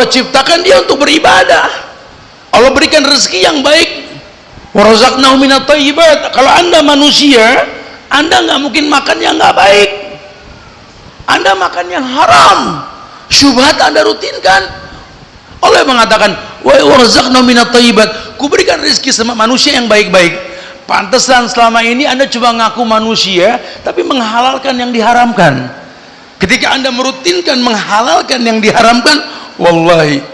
Allah ciptakan dia untuk beribadah. Allah berikan rezeki yang baik. Wa razaqnahu minat thayyibat. Kalau Anda manusia, Anda nggak mungkin makan yang nggak baik. Anda makan yang haram, syubhat Anda rutinkan. Allah mengatakan, wa razaqnahu minat thayyibat. Kuberikan rezeki sama manusia yang baik-baik. Pantesan selama ini Anda cuma ngaku manusia tapi menghalalkan yang diharamkan. Ketika Anda merutinkan menghalalkan yang diharamkan, wallahi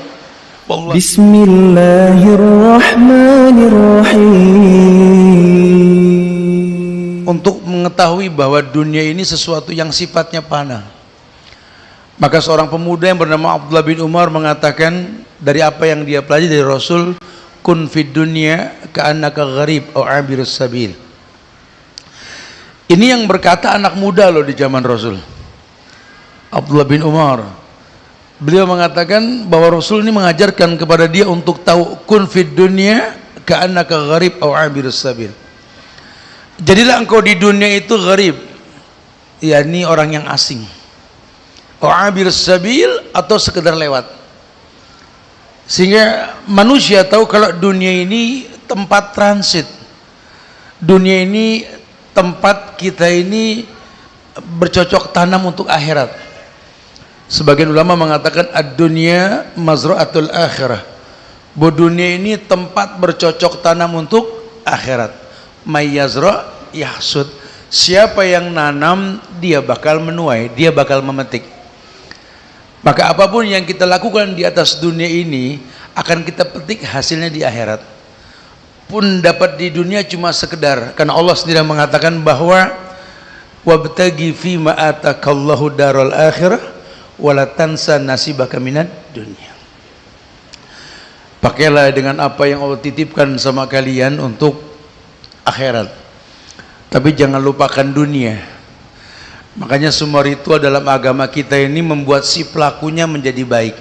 Bismillahirrahmanirrahim. Untuk mengetahui bahwa dunia ini sesuatu yang sifatnya fana, maka seorang pemuda yang bernama Abdullah bin Umar mengatakan, dari apa yang dia pelajari dari Rasul, kun fid dunya ka'annaka gharib aw abirus sabil. Ini yang berkata anak muda loh di zaman Rasul, Abdullah bin Umar. Beliau mengatakan bahwa Rasul ini mengajarkan kepada dia untuk tahu kun fid dunya ka'annaka gharib aw abirus sabil. Jadilah engkau di dunia itu gharib, yakni orang yang asing, aw abirus sabil, atau sekedar lewat. Sehingga manusia tahu kalau dunia ini tempat transit, dunia ini tempat kita ini bercocok tanam untuk akhirat. Sebagian ulama mengatakan ad-dunya mazra'atul akhirah, bahwa dunia ini tempat bercocok tanam untuk akhirat. May yazra' yahsud, siapa yang nanam dia bakal menuai, dia bakal memetik. Maka apapun yang kita lakukan di atas dunia ini akan kita petik hasilnya di akhirat. Pun dapat di dunia cuma sekedar, karena Allah sendiri mengatakan bahwa wabtagi fima atakallahu darul akhirah wala tansa nasibaka minad dunya. Pakailah dengan apa yang Allah titipkan sama kalian untuk akhirat, tapi jangan lupakan dunia. Makanya semua ritual dalam agama kita ini membuat si pelakunya menjadi baik.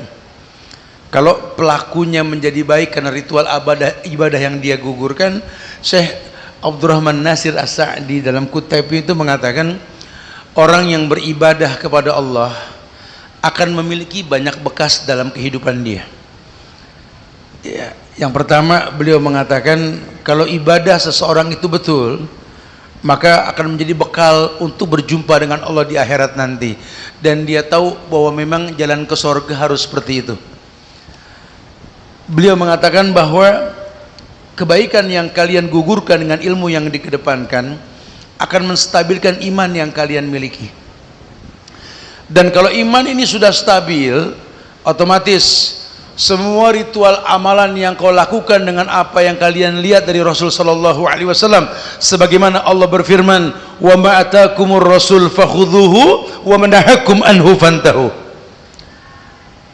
Kalau pelakunya menjadi baik karena ritual ibadah yang dia gugurkan, Syekh Abdurrahman Nasir As-Sa'di dalam Kutaibi itu mengatakan, orang yang beribadah kepada Allah akan memiliki banyak bekas dalam kehidupan dia. Ya, yang pertama beliau mengatakan, kalau ibadah seseorang itu betul, maka akan menjadi bekal untuk berjumpa dengan Allah di akhirat nanti, dan dia tahu bahwa memang jalan ke surga harus seperti itu. Beliau mengatakan bahwa kebaikan yang kalian gugurkan dengan ilmu yang dikedepankan akan menstabilkan iman yang kalian miliki. Dan kalau iman ini sudah stabil, otomatis semua ritual amalan yang kau lakukan dengan apa yang kalian lihat dari Rasul sallallahu alaihi wasallam, sebagaimana Allah berfirman, wa ma atakumur rasul fakhudhuhu wa ma nahakum anhu fantahu.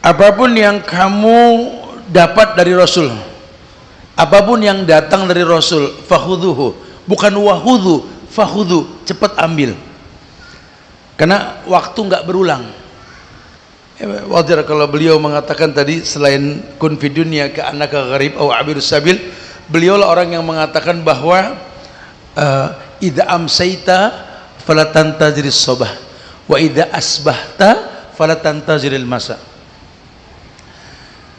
Apapun yang kamu dapat dari Rasul, apapun yang datang dari Rasul, fakhudhuhu, bukan wahudhu, fakhudhu, cepat ambil, karena waktu nggak berulang. Wajar kalau beliau mengatakan tadi, selain kun fid dunya ka'annaka gharib aw abirus sabil, beliau lah orang yang mengatakan bahwa idza amsayta fala tantazirus sabah wa idza asbahta fala tantaziril masa.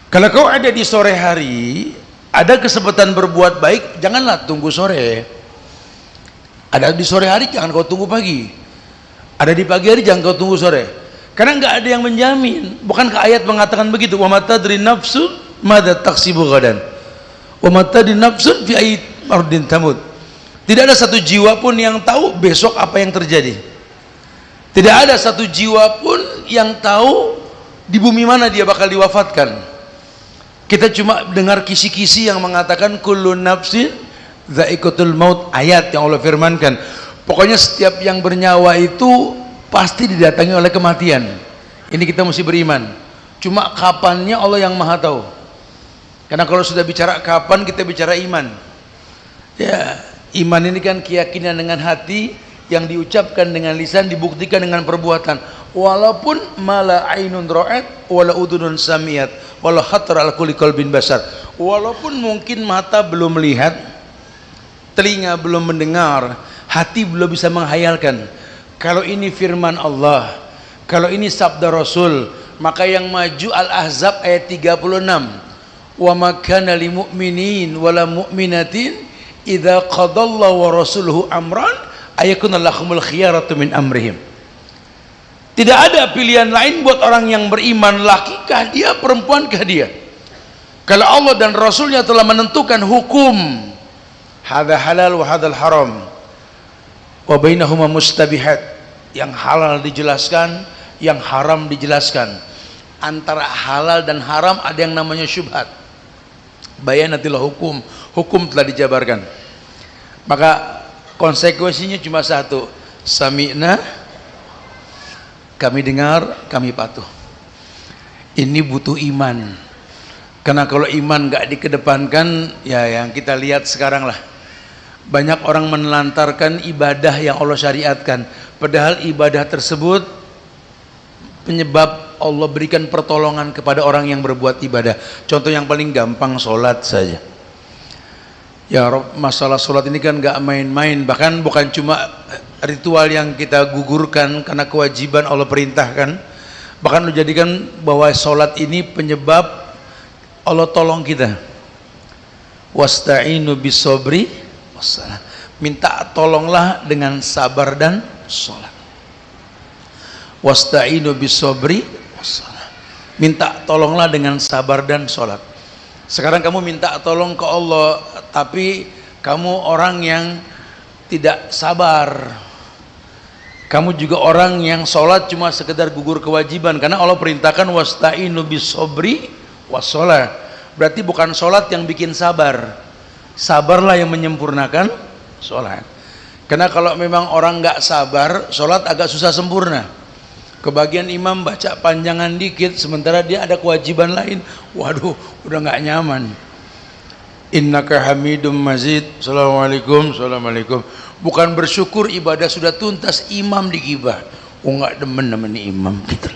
Kalau kau ada di sore hari, ada kesempatan berbuat baik, janganlah tunggu sore. Ada di sore hari, jangan kau tunggu pagi. Ada di pagi hari, jangan kau tunggu sore. Karena nggak ada yang menjamin. Bukankah ayat mengatakan begitu? Wa matadri nafsun madza taksibu ghadan. Wa matadri nafsun fi ayyi ardin tamut. Tidak ada satu jiwa pun yang tahu besok apa yang terjadi. Tidak ada satu jiwa pun yang tahu di bumi mana dia bakal diwafatkan. Kita cuma dengar kisi-kisi yang mengatakan kullu nafsin dha'iqatul maut, ayat yang Allah firmankan. Pokoknya setiap yang bernyawa itu pasti didatangi oleh kematian. Ini kita mesti beriman. Cuma kapannya Allah yang maha tahu. Karena kalau sudah bicara kapan, kita bicara iman. Ya, iman ini kan keyakinan dengan hati yang diucapkan dengan lisan, dibuktikan dengan perbuatan. Walaupun mala ainun ra'at wala udunun samiat wala khatar ala kulli qalbin basar. Walaupun mungkin mata belum melihat, telinga belum mendengar, hati belum bisa menghayalkan. Kalau ini firman Allah, kalau ini sabda Rasul, Maka yang maju Al-Ahzab ayat 36. Wa ma kana lil mu'minin wala mu'minatin idza qadallahu wa rasuluhu amran ayakuna lahumul khiyaratu min amrihim. Tidak ada pilihan lain buat orang yang beriman, lakikah dia, perempuankah dia. Kalau Allah dan Rasulnya telah menentukan hukum, hadza halal wa hadzal haram, wa bainahuma mustabihat, yang halal dijelaskan, yang haram dijelaskan. Antara halal dan haram ada yang namanya syubhat. Bayanatil hukum, hukum telah dijabarkan. Maka konsekuensinya cuma satu, sami'na, kami dengar, kami patuh. Ini butuh iman. Karena kalau iman gak dikedepankan, ya yang kita lihat sekarang lah. Banyak orang menelantarkan ibadah yang Allah syariatkan, padahal ibadah tersebut penyebab Allah berikan pertolongan kepada orang yang berbuat ibadah. Contoh yang paling gampang, sholat saja. Ya Rob, masalah sholat ini kan gak main-main. Bahkan bukan cuma ritual yang kita gugurkan karena kewajiban Allah perintahkan, bahkan dijadikan bahwa sholat ini penyebab Allah tolong kita. Wasta'inu bisobri wassalam, minta tolonglah dengan sabar dan sholat. Wasta'inu bisobri wassalam, minta tolonglah dengan sabar dan sholat. Sekarang kamu minta tolong ke Allah, tapi kamu orang yang tidak sabar. Kamu juga orang yang sholat cuma sekedar gugur kewajiban, karena Allah perintahkan wasta'inu bisobri wassalam. Berarti bukan sholat yang bikin sabar, sabarlah yang menyempurnakan sholat. Karena kalau memang orang nggak sabar, sholat agak susah sempurna. Kebagian imam baca panjangan dikit, sementara dia ada kewajiban lain, waduh udah nggak nyaman. Innaka hamidum mazid, assalamualaikum, assalamualaikum. Bukan bersyukur ibadah sudah tuntas, imam digibah. Oh nggak demen imam gitu.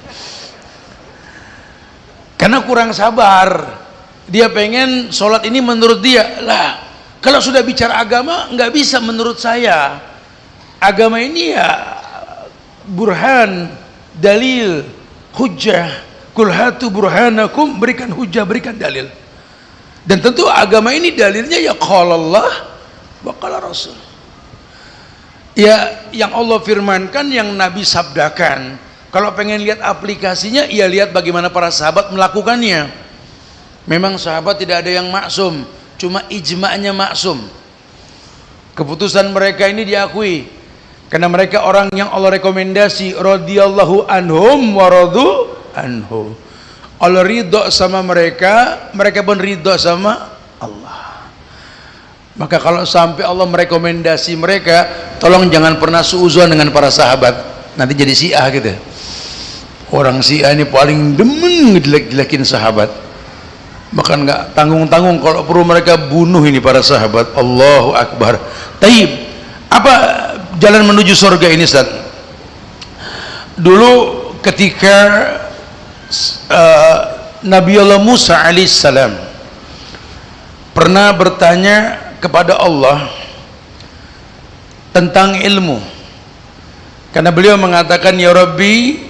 Karena kurang sabar. Dia pengen sholat ini menurut dia lah. Kalau sudah bicara agama nggak bisa menurut saya. Agama ini ya burhan, dalil, hujjah. Kul hatu burhanakum, berikan hujjah, berikan dalil. Dan tentu agama ini dalilnya ya qala Allah wa qala Rasul. Ya yang Allah firmankan, yang Nabi sabdakan. Kalau pengen lihat aplikasinya, ya lihat bagaimana para sahabat melakukannya. Memang sahabat tidak ada yang maksum, cuma ijma'nya maksum. Keputusan mereka ini diakui karena mereka orang yang Allah rekomendasi, radhiyallahu anhum wa radu anhu. Allah ridho sama mereka, mereka pun ridho sama Allah. Maka kalau sampai Allah merekomendasi mereka, tolong jangan pernah suuzon dengan para sahabat, nanti jadi Syiah gitu. Orang Syiah ini paling demen ngejelek-jelekin sahabat. Maka nggak tanggung-tanggung kalau perlu mereka bunuh ini para sahabat. Allahu Akbar. Taib, apa jalan menuju surga ini, Ustaz? Dulu ketika Nabi Allah Musa alaihissalam pernah bertanya kepada Allah tentang ilmu, karena beliau mengatakan, ya Rabbi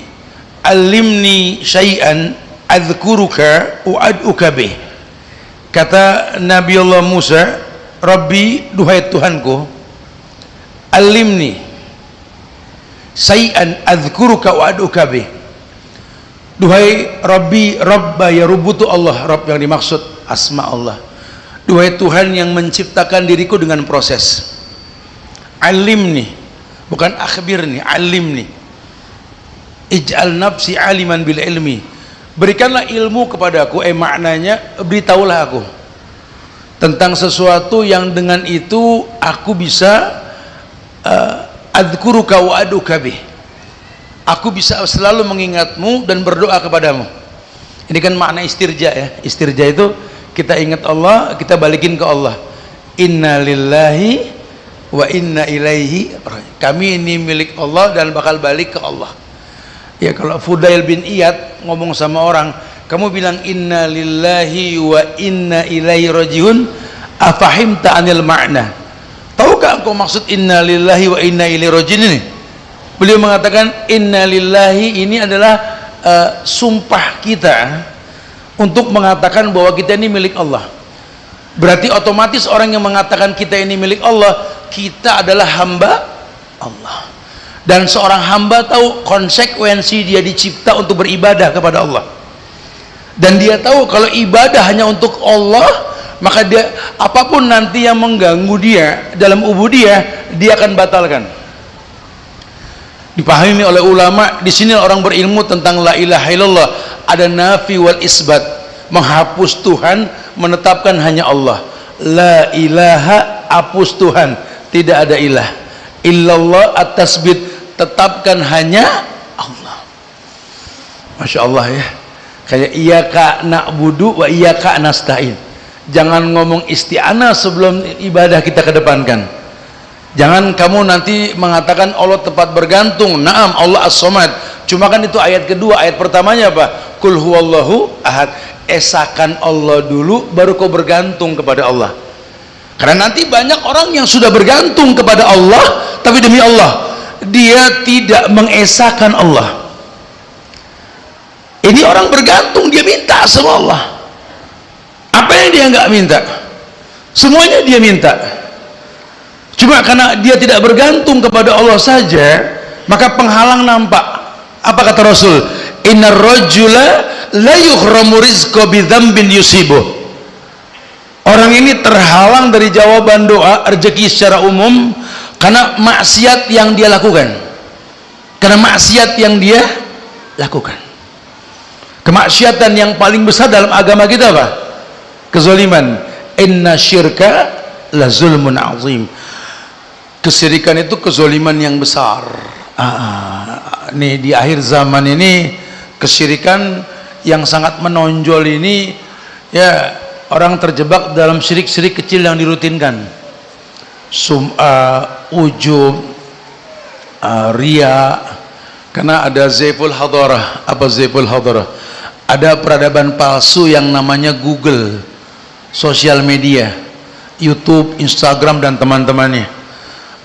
alimni syai'an adzkuruka wa'ad'uka bih. Kata Nabi Allah Musa, Rabbi, duhai Tuhanku, alimni syai'an adzkuruka wa'ad'uka bih. Duhai Rabbi, Rabba ya rubutu Allah, Rabb yang dimaksud asma Allah. Duhai Tuhan yang menciptakan diriku dengan proses. Alimni, bukan akhbirni, alimni. Ij'al nafsi aliman bil ilmi. Berikanlah ilmu kepadaku, maknanya beritahulah aku tentang sesuatu yang dengan itu aku bisa adzkuruka wa aduka bih. Aku bisa selalu mengingatmu dan berdoa kepadamu. Ini kan makna istirja ya. Istirja itu kita ingat Allah, kita balikin ke Allah. Inna lillahi wa inna ilaihi raji'un. Kami ini milik Allah dan bakal balik ke Allah. Ya kalau Fudail bin Iyad ngomong sama orang, kamu bilang inna lillahi wa inna ilaihi rajiun, afahimta anil ma'na? Tahukah engkau maksud inna lillahi wa inna ilaihi rajiun ini? Beliau mengatakan inna lillahi ini adalah sumpah kita untuk mengatakan bahwa kita ini milik Allah. Berarti otomatis orang yang mengatakan kita ini milik Allah, kita adalah hamba Allah. Dan seorang hamba tahu konsekuensi dia dicipta untuk beribadah kepada Allah. Dan dia tahu kalau ibadah hanya untuk Allah, maka dia apapun nanti yang mengganggu dia dalam ubudiyah, dia akan batalkan. Dipahami oleh ulama, di sini orang berilmu tentang la ilaha illallah, ada nafi wal isbat, menghapus Tuhan, menetapkan hanya Allah. La ilaha, hapus Tuhan, tidak ada ilah. Illallah at-tasbit, tetapkan hanya Allah. Masya Allah ya, kayak iyyaka na'budu wa iyyaka nasta'in. Jangan ngomong isti'anah sebelum ibadah kita kedepankan. Jangan kamu nanti mengatakan Allah tempat bergantung. Naam, Allah as-somad. Cuma kan itu ayat kedua. Ayat pertamanya apa? Kul huwallahu ahad. Esakan Allah dulu, baru kau bergantung kepada Allah. Karena nanti banyak orang yang sudah bergantung kepada Allah, tapi demi Allah dia tidak mengesakan Allah. Ini orang bergantung, dia minta sama Allah. Apa yang dia nggak minta? Semuanya dia minta. Cuma karena dia tidak bergantung kepada Allah saja, maka penghalang nampak. Apa kata Rasul? Innar rajula la yuhramu rizqa bi dzambin yusibuh. Orang ini terhalang dari jawaban doa rezeki secara umum karena maksiat yang dia lakukan. Karena maksiat yang dia lakukan. Kemaksiatan yang paling besar dalam agama kita apa? Kezaliman. Inna syirka la zulmun azim. Kesyirikan itu kezaliman yang besar. Nih di akhir zaman ini kesyirikan yang sangat menonjol ini, ya, orang terjebak dalam syirik-syirik kecil yang dirutinkan. Ujub, riya. Karena ada zaiful hadarah. Apa zaiful hadarah? Ada peradaban palsu yang namanya Google, sosial media, YouTube, Instagram dan teman-temannya.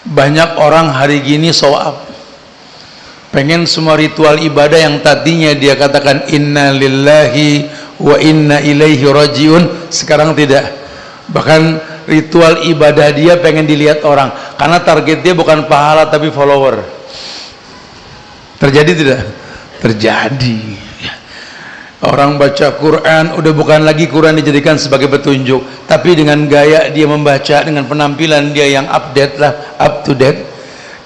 Banyak orang hari gini show-up, pengen semua ritual ibadah yang tadinya dia katakan inna lillahi wa inna ilaihi rajiun, sekarang tidak. Bahkan ritual ibadah dia pengen dilihat orang, karena target dia bukan pahala tapi follower. Terjadi tidak? Terjadi. Orang baca Quran udah bukan lagi Quran dijadikan sebagai petunjuk, tapi dengan gaya dia membaca, dengan penampilan dia yang update lah, up to date,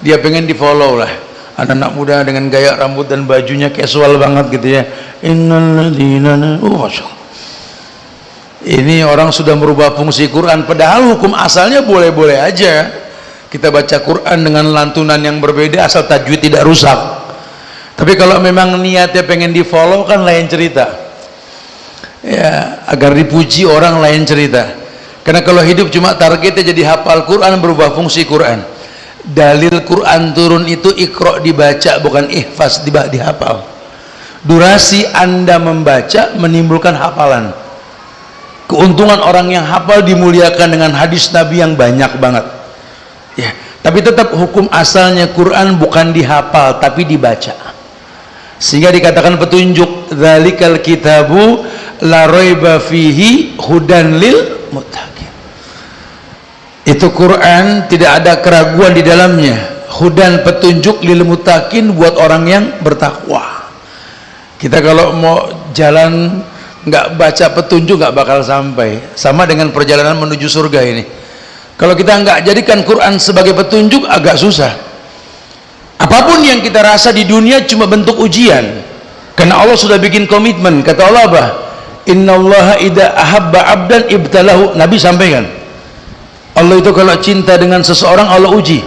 dia pengen di follow lah. Anak-anak muda dengan gaya rambut dan bajunya casual banget gitu ya. Innalladzina, Masya Allah. Ini orang sudah merubah fungsi Quran, padahal hukum asalnya boleh-boleh aja kita baca Quran dengan lantunan yang berbeda asal tajwid tidak rusak. Tapi kalau memang niatnya pengen di follow kan lain cerita ya, agar dipuji orang lain cerita. Karena kalau hidup cuma targetnya jadi hafal Quran, berubah fungsi Quran. Dalil Quran turun itu iqra, dibaca, bukan ihfaz, dihafal. Durasi Anda membaca menimbulkan hafalan. Keuntungan orang yang hafal dimuliakan dengan hadis Nabi yang banyak banget ya. Tapi tetap hukum asalnya Quran bukan dihafal tapi dibaca, sehingga dikatakan petunjuk. Dzalikal kitabu la raiba fihi hudan lil muttaqin. Itu Quran tidak ada keraguan di dalamnya, hudan, petunjuk, lil muttaqin, buat orang yang bertakwa. Kita kalau mau jalan nggak baca petunjuk nggak bakal sampai. Sama dengan perjalanan menuju surga ini, kalau kita nggak jadikan Quran sebagai petunjuk agak susah. Apapun yang kita rasa di dunia cuma bentuk ujian, karena Allah sudah bikin komitmen. Kata Allah apa? Innallaha idza ahabba abdan ibtalahu. Nabi sampaikan, Allah itu kalau cinta dengan seseorang Allah uji.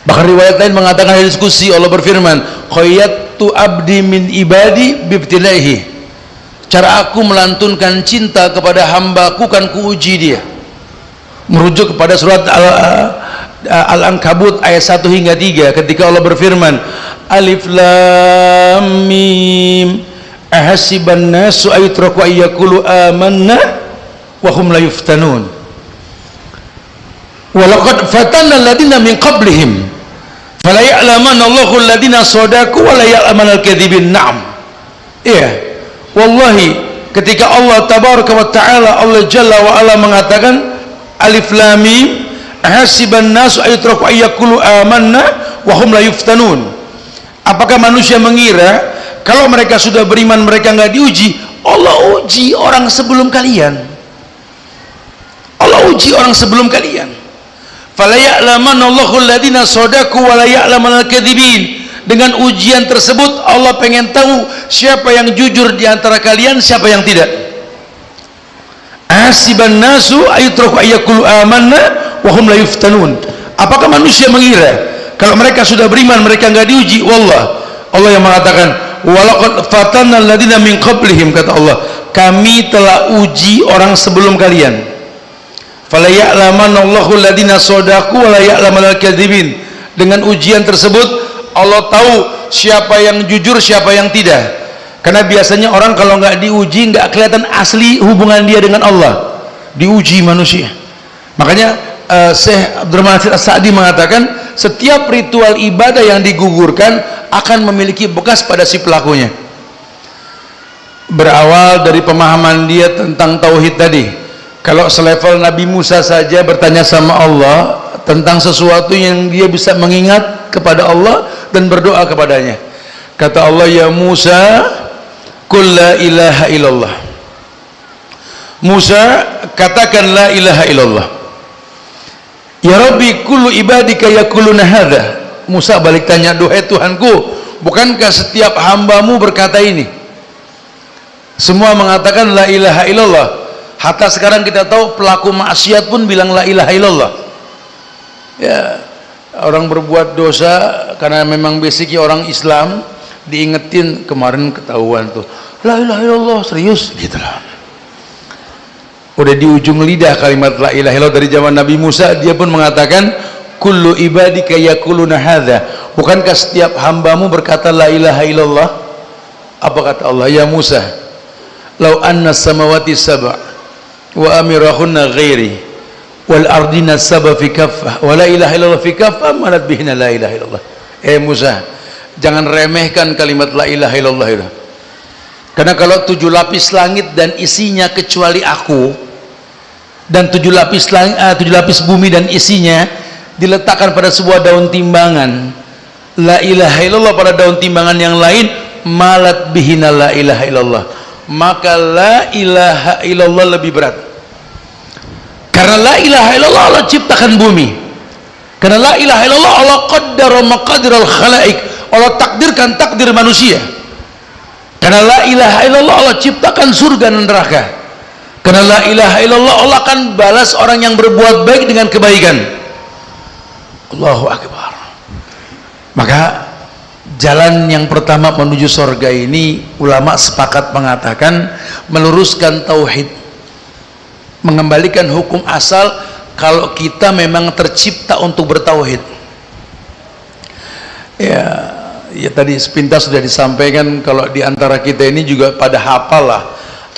Bahkan riwayat lain mengatakan, ada diskusi, Allah berfirman, khayyattu abdi min ibadi bibtilaihi. Cara aku melantunkan cinta kepada hambaku kan kuuji dia. Merujuk kepada surat Al-Ankabut ayat 1 hingga 3 ketika Allah berfirman, Alif Lam Mim ahasiban nasu ayutraku ayyakulu amanna wa hum la yuftanun wa laqad fatanna alladziina min qablihim Fala ya'lamanna Allahu alladziina shadaqu wa la ya'lamanal kadzibin. Na'am. Iya. Wallahi ketika Allah tabaraka wa taala, Allah jalla wa ala mengatakan alif lam mim hasiban nasu ayutraku ayyakulu amanna wa hum la yuftanun. Apakah manusia mengira kalau mereka sudah beriman mereka enggak diuji? Allah uji orang sebelum kalian. Allah uji orang sebelum kalian. Fala ya'lamanna Allahu alladziina shadaqu wa la ya'lamanal kadzibin. Dengan ujian tersebut Allah pengen tahu siapa yang jujur di antara kalian, siapa yang tidak. Hasiban nasu ayutraku ayyakulu amanna wa hum la yuftanun. Apakah manusia mengira kalau mereka sudah beriman mereka enggak diuji? Wallah, Allah yang mengatakan walaqad fatanna alladziina min qablihim, kata Allah, kami telah uji orang sebelum kalian. Fala ya'lamanna Allahu alladziina shadaqu wa la ya'lamanal kadzibin. Dengan ujian tersebut Allah tahu siapa yang jujur, siapa yang tidak. Karena biasanya orang kalau nggak diuji nggak kelihatan asli hubungan dia dengan Allah. Diuji manusia. Makanya Syekh Abdurrahman As-Sa'di mengatakan setiap ritual ibadah yang digugurkan akan memiliki bekas pada si pelakunya. Berawal dari pemahaman dia tentang tauhid tadi. Kalau selevel Nabi Musa saja bertanya sama Allah tentang sesuatu yang dia bisa mengingat kepada Allah dan berdoa kepadanya. Kata Allah, ya Musa, qul la ilaha illallah. Musa, katakan la ilaha illallah. Ya Rabbi, kullu ibadika yaquluna hadza. Musa balik tanya, duhai Tuhanku, bukankah setiap hambamu berkata ini? Semua mengatakan la ilaha illallah. Hatta sekarang kita tahu pelaku maksiat pun bilang la ilaha illallah. Ya, orang berbuat dosa karena memang basicnya orang Islam, diingetin kemarin ketahuan tuh la ilaha illallah, serius gitu lah. Udah di ujung lidah kalimat la ilaha illallah dari zaman Nabi Musa, dia pun mengatakan kullu ibadika yaquluna hadza. Bukankah setiap hambamu berkata la ilaha illallah? Apa kata Allah? Ya Musa, lau anna samawati sab'a wa amirahunna ghairi wal ardina sab'a fi kaffah wa la ilaha illallah fi kaffah manat bihina la ilaha illallah. Musa, jangan remehkan kalimat la ilaha illallah itu. Karena kalau 7 lapis langit dan isinya kecuali aku, dan 7 lapis bumi dan isinya diletakkan pada sebuah daun timbangan, la ilaha illallah pada daun timbangan yang lain, malat bihina la ilaha illallah, maka la ilaha illallah lebih berat. Karena la ilaha illallah Allah ciptakan bumi. Karena la ilaha illallah Allah qaddara maqadiral khalaik, Allah takdirkan takdir manusia. Karena la ilaha illallah Allah ciptakan surga dan neraka. Karena la ilaha illallah Allah akan balas orang yang berbuat baik dengan kebaikan. Allahu akbar. Maka jalan yang pertama menuju surga ini ulama sepakat mengatakan meluruskan tauhid, mengembalikan hukum asal kalau kita memang tercipta untuk bertauhid. Ya tadi sepintas sudah disampaikan kalau di antara kita ini juga pada hafal lah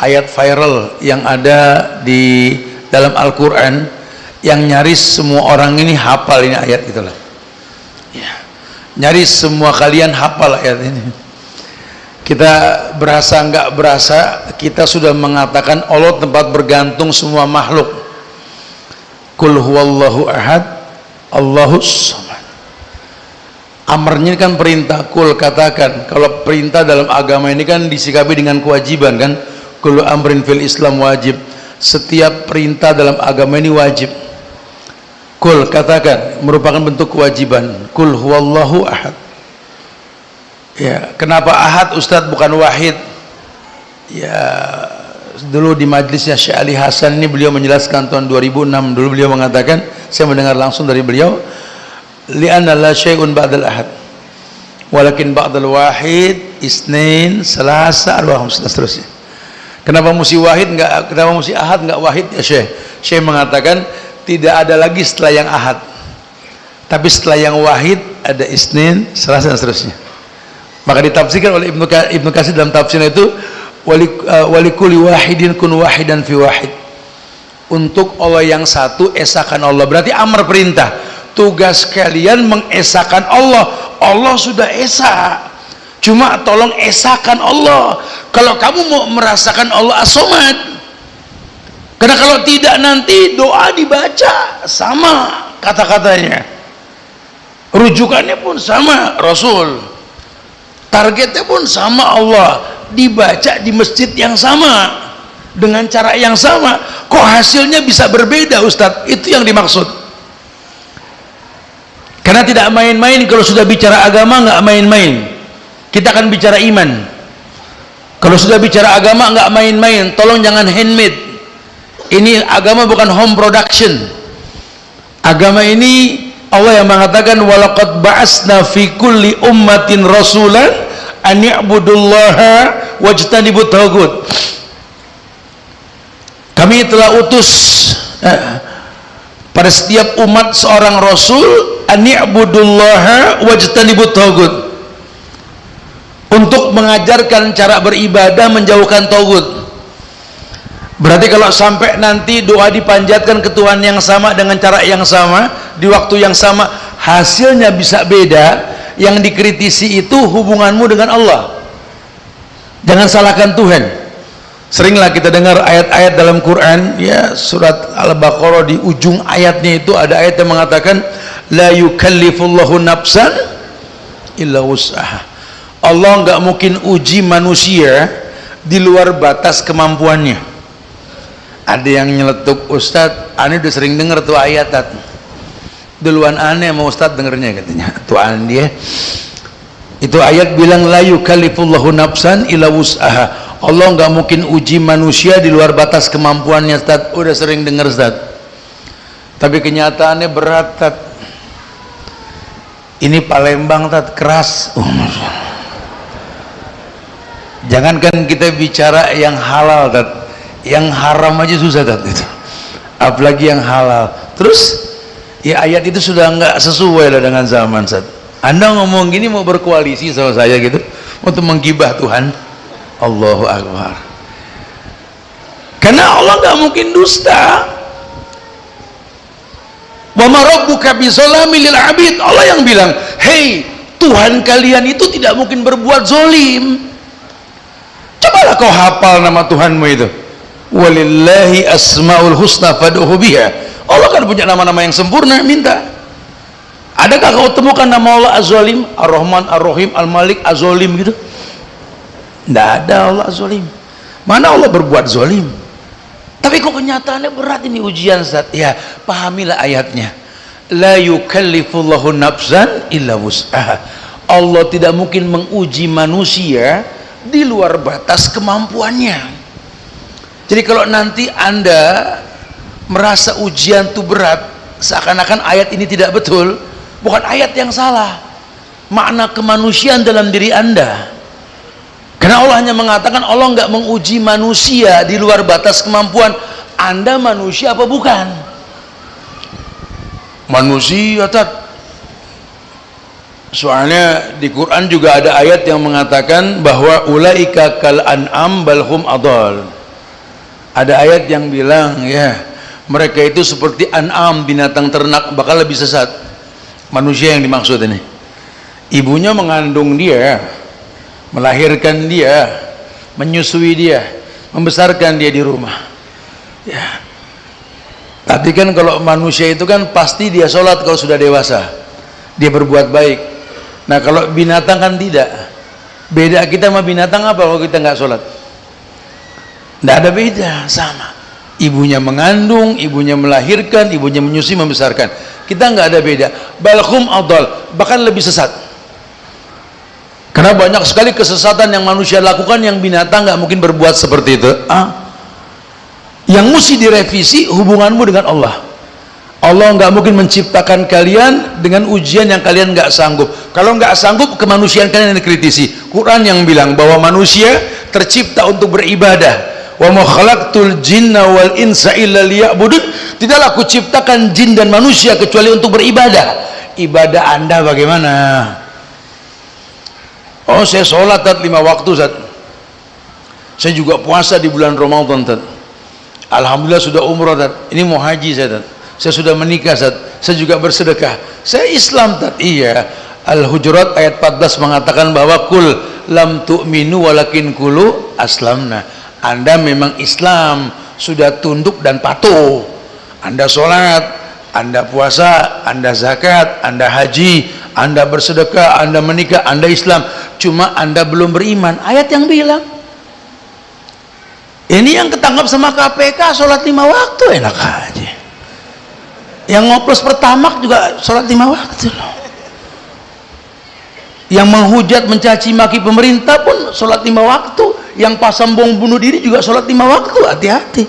ayat viral yang ada di dalam Al-Quran yang nyaris semua orang ini hafal ini ayat itulah. Ya, nyaris semua kalian hafal ayat ini. Kita berasa nggak berasa kita sudah mengatakan Allah tempat bergantung semua makhluk. Qul huwallahu ahad Allahus samad. Amarnya kan perintah, kul katakan. Kalau perintah dalam agama ini kan disikapi dengan kewajiban kan. Kullu amrin fil Islam wajib. Setiap perintah dalam agama ini wajib. Kul katakan merupakan bentuk kewajiban. Kul huwallahu ahad. Ya, kenapa ahad Ustadz bukan wahid? Ya, dulu di majlisnya Syekh Ali Hasan ini beliau menjelaskan tahun 2006 dulu beliau mengatakan, saya mendengar langsung dari beliau, li'anna la syai'un ba'dal ahad walakin ba'dal wahid isnin salasa arwahum seterusnya. Kenapa mesti wahid enggak, kenapa mesti ahad enggak wahid ya Syekh? Syekh mengatakan tidak ada lagi setelah yang ahad, tapi setelah yang wahid ada isnin salasa dan seterusnya. Maka ditafsirkan oleh Ibnu Katsir dalam tafsirnya itu walikuli wahidin kun wahidan fi wahid. Untuk Allah yang satu esakan Allah, berarti amar perintah. tugas kalian mengesahkan Allah. Allah sudah esa, cuma tolong esakan Allah. Kalau kamu mau merasakan Allah as-somad, karena kalau tidak nanti doa dibaca sama kata-katanya, rujukannya pun sama Rasul, targetnya pun sama Allah, dibaca di masjid yang sama dengan cara yang sama, kok hasilnya bisa berbeda Ustadz? Itu yang dimaksud. Karena tidak main-main, kalau sudah bicara agama nggak main-main. Kita akan bicara iman. Kalau sudah bicara agama nggak main-main, tolong jangan handmade. Ini agama bukan home production. Agama ini Allah yang mengatakan walaqad ba'asna fi kulli ummatin rasulan an ya'budullaha wajtanibut taghut. Kami telah utus pada setiap umat seorang rasul an ya'budullaha wajtanibut taghut, untuk mengajarkan cara beribadah, menjauhkan taghut. Berarti kalau sampai nanti doa dipanjatkan ke Tuhan yang sama dengan cara yang sama di waktu yang sama, hasilnya bisa beda, yang dikritisi itu hubunganmu dengan Allah. Jangan salahkan Tuhan. Seringlah kita dengar ayat-ayat dalam Quran, ya, surat Al-Baqarah di ujung ayatnya itu ada ayat yang mengatakan la yukallifullahu nafsan illa wus'aha. Allah nggak mungkin uji manusia di luar batas kemampuannya. Ada yang nyeletuk, Ustadz, aneh udah sering denger tuh ayat, duluan aneh sama Ustadz dengernya katanya. Tuhan dia itu ayat bilang la yukallifullahu nafsan illa wus'aha. Allah nggak mungkin uji manusia di luar batas kemampuannya, Ustadz. Udah sering denger, Ustadz, tapi kenyataannya berat, Ustadz. Ini Palembang, Ustadz, keras. Jangankan kita bicara yang halal, Ustadz, yang haram aja susah, Ustadz, itu apalagi yang halal. Terus ya ayat itu sudah nggak sesuai lah dengan zaman, Ustadz. Anda ngomong gini mau berkoalisi sama saya gitu untuk menggibah Tuhan? Allahu Akbar. Karena Allah nggak mungkin dusta. Wa ma rabbuka bizalami lil abid. Allah yang bilang, hei, Tuhan kalian itu tidak mungkin berbuat zolim. Cobalah kau hafal nama Tuhanmu itu. Walillahi asmaul husna fad'uhu biha. Allah kan punya nama-nama yang sempurna, minta. Adakah kau temukan nama Allah Az-Zalim, Ar-Rahman, Ar-Rahim, Al-Malik, Az-Zalim gitu? Tidak ada Allah Az-Zalim. Mana Allah berbuat zalim? Tapi kok kenyataannya berat ini ujian, Ustaz. Ya, pahamilah ayatnya. La yukallifullahu nafsan illa wus'aha. Allah tidak mungkin menguji manusia di luar batas kemampuannya. Jadi kalau nanti Anda merasa ujian itu berat, seakan-akan ayat ini tidak betul, bukan ayat yang salah, makna kemanusiaan dalam diri Anda. Karena Allah hanya mengatakan Allah nggak menguji manusia di luar batas kemampuan. Anda manusia apa bukan? Manusia, Tad. Soalnya di Quran juga ada ayat yang mengatakan bahwa ulaika kal an'am balhum adal. Ada ayat yang bilang, ya, mereka itu seperti an'am, binatang ternak, bakal lebih sesat. Manusia yang dimaksud ini. Ibunya mengandung dia, melahirkan dia, menyusui dia, membesarkan dia di rumah, ya. Tapi kan kalau manusia itu kan pasti dia sholat kalau sudah dewasa, dia berbuat baik. Nah kalau binatang kan tidak. Beda kita sama binatang apa kalau kita nggak sholat? Tidak ada beda, sama. Ibunya mengandung, ibunya melahirkan, ibunya menyusui, membesarkan. Kita nggak ada beda. Balhum adal, bahkan lebih sesat. Karena banyak sekali kesesatan yang manusia lakukan yang binatang nggak mungkin berbuat seperti itu. Yang mesti direvisi hubunganmu dengan Allah. Allah nggak mungkin menciptakan kalian dengan ujian yang kalian nggak sanggup. Kalau nggak sanggup, kemanusiaan kalian yang dikritisi. Quran yang bilang bahwa manusia tercipta untuk beribadah. Wa ma khalaqtul jinna wal insa illa liya'budun. Tidaklah aku ciptakan jin dan manusia kecuali untuk beribadah. Ibadah Anda bagaimana? Oh, saya sholat 5 waktu, Zat. Saya juga puasa di bulan Ramadan, Zat. Alhamdulillah sudah umrah, Zat. Ini mau haji, Zat. Saya sudah menikah, Zat. saya juga bersedekah, saya Islam. Iya, Al-Hujurat ayat 14 mengatakan bahwa kul lam tu'minu walakin kulu aslamna. Anda memang Islam, sudah tunduk dan patuh. Anda sholat, Anda puasa, Anda zakat, Anda haji, Anda bersedekah, Anda menikah, Anda Islam, cuma Anda belum beriman. Ayat yang bilang. Ini yang ketangkap sama KPK sholat 5 waktu enak aja. Yang ngoplos pertamak juga sholat 5 waktu loh. Yang menghujat mencaci maki pemerintah pun sholat 5 waktu. Yang pasang bom bunuh diri juga sholat 5 waktu. Hati-hati.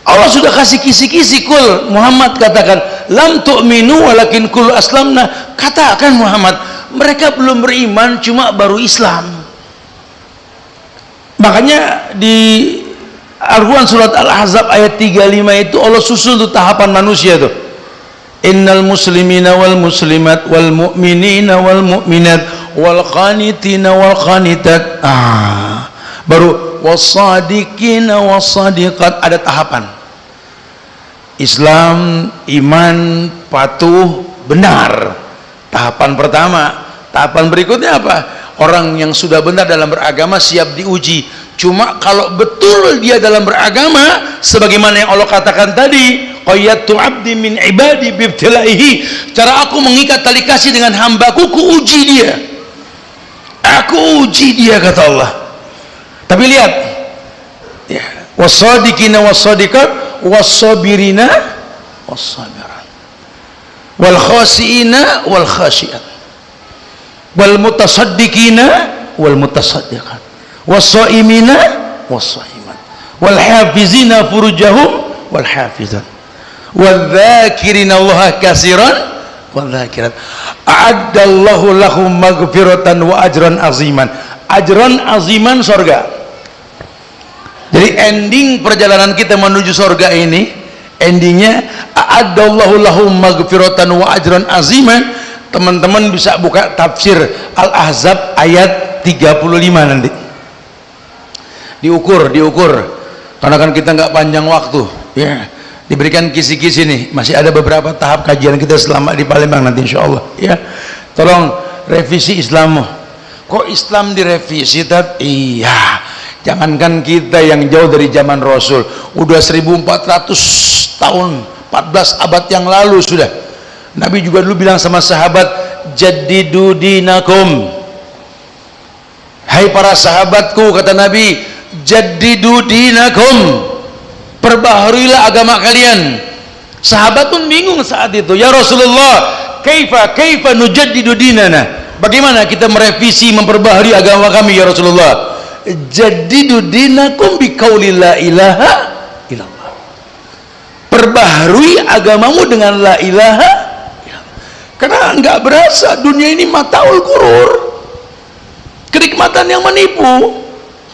Allah sudah kasih kisi-kisi. Kul Muhammad katakan lam tu'minu walakin kul aslamna. Katakan Muhammad, mereka belum beriman, cuma baru Islam. Makanya di Al-Quran surat Al-Ahzab ayat 35 itu Allah susun tuh tahapan manusia tuh. Innal muslimina wal muslimat wal mu'minina wal mu'minat wal qanitina wal qanitat. Baru wassadiqina wassadiqat, ada tahapan. Islam, iman, patuh, benar. Tahapan pertama. Tahapan berikutnya apa? Orang yang sudah benar dalam beragama siap diuji. Cuma kalau betul dia dalam beragama sebagaimana yang Allah katakan tadi, qayyatu abdi min ibadi bibtilaihi, cara aku mengikat tali kasih dengan hambaku, ku uji dia, aku uji dia, kata Allah. Tapi lihat ya, wassadiqina wassadiqat wassabirina wassabiran wal khasiina wal khasyiat wal mutasaddiqina wal mutasaddiqat was-shaimina was-shaimat wal hafizina furujahum wal hafizat wal dzakirina Allah katsiran wal dzakirat a'addallahu lahum maghfiratan wa ajran aziman. Ajran aziman, surga. Jadi ending perjalanan kita menuju surga ini, endingnya a'addallahu lahum maghfiratan wa ajran aziman. Teman-teman bisa buka tafsir Al-Ahzab ayat 35 nanti. Diukur karena kan kita nggak panjang waktu ya. Diberikan kisi-kisi nih, masih ada beberapa tahap kajian kita selama di Palembang nanti insya Allah ya. Tolong revisi Islam. Kok Islam direvisi? Iya, jangankan kita yang jauh dari zaman Rasul, udah 1400 tahun, 14 abad yang lalu sudah. Nabi juga dulu bilang sama sahabat, jaddidu dinakum. Hai para sahabatku, kata Nabi, jaddidu dinakum, perbaharuilah agama kalian. Sahabat pun bingung saat itu, ya Rasulullah, kaifa nujaddidu dinana, bagaimana kita merevisi, memperbaharui agama kami ya Rasulullah? Jaddidu dinakum biqauli la ilaha illallah, perbaharui agamamu dengan la ilaha illallah. Karena enggak berasa dunia ini mataul gurur, kenikmatan yang menipu.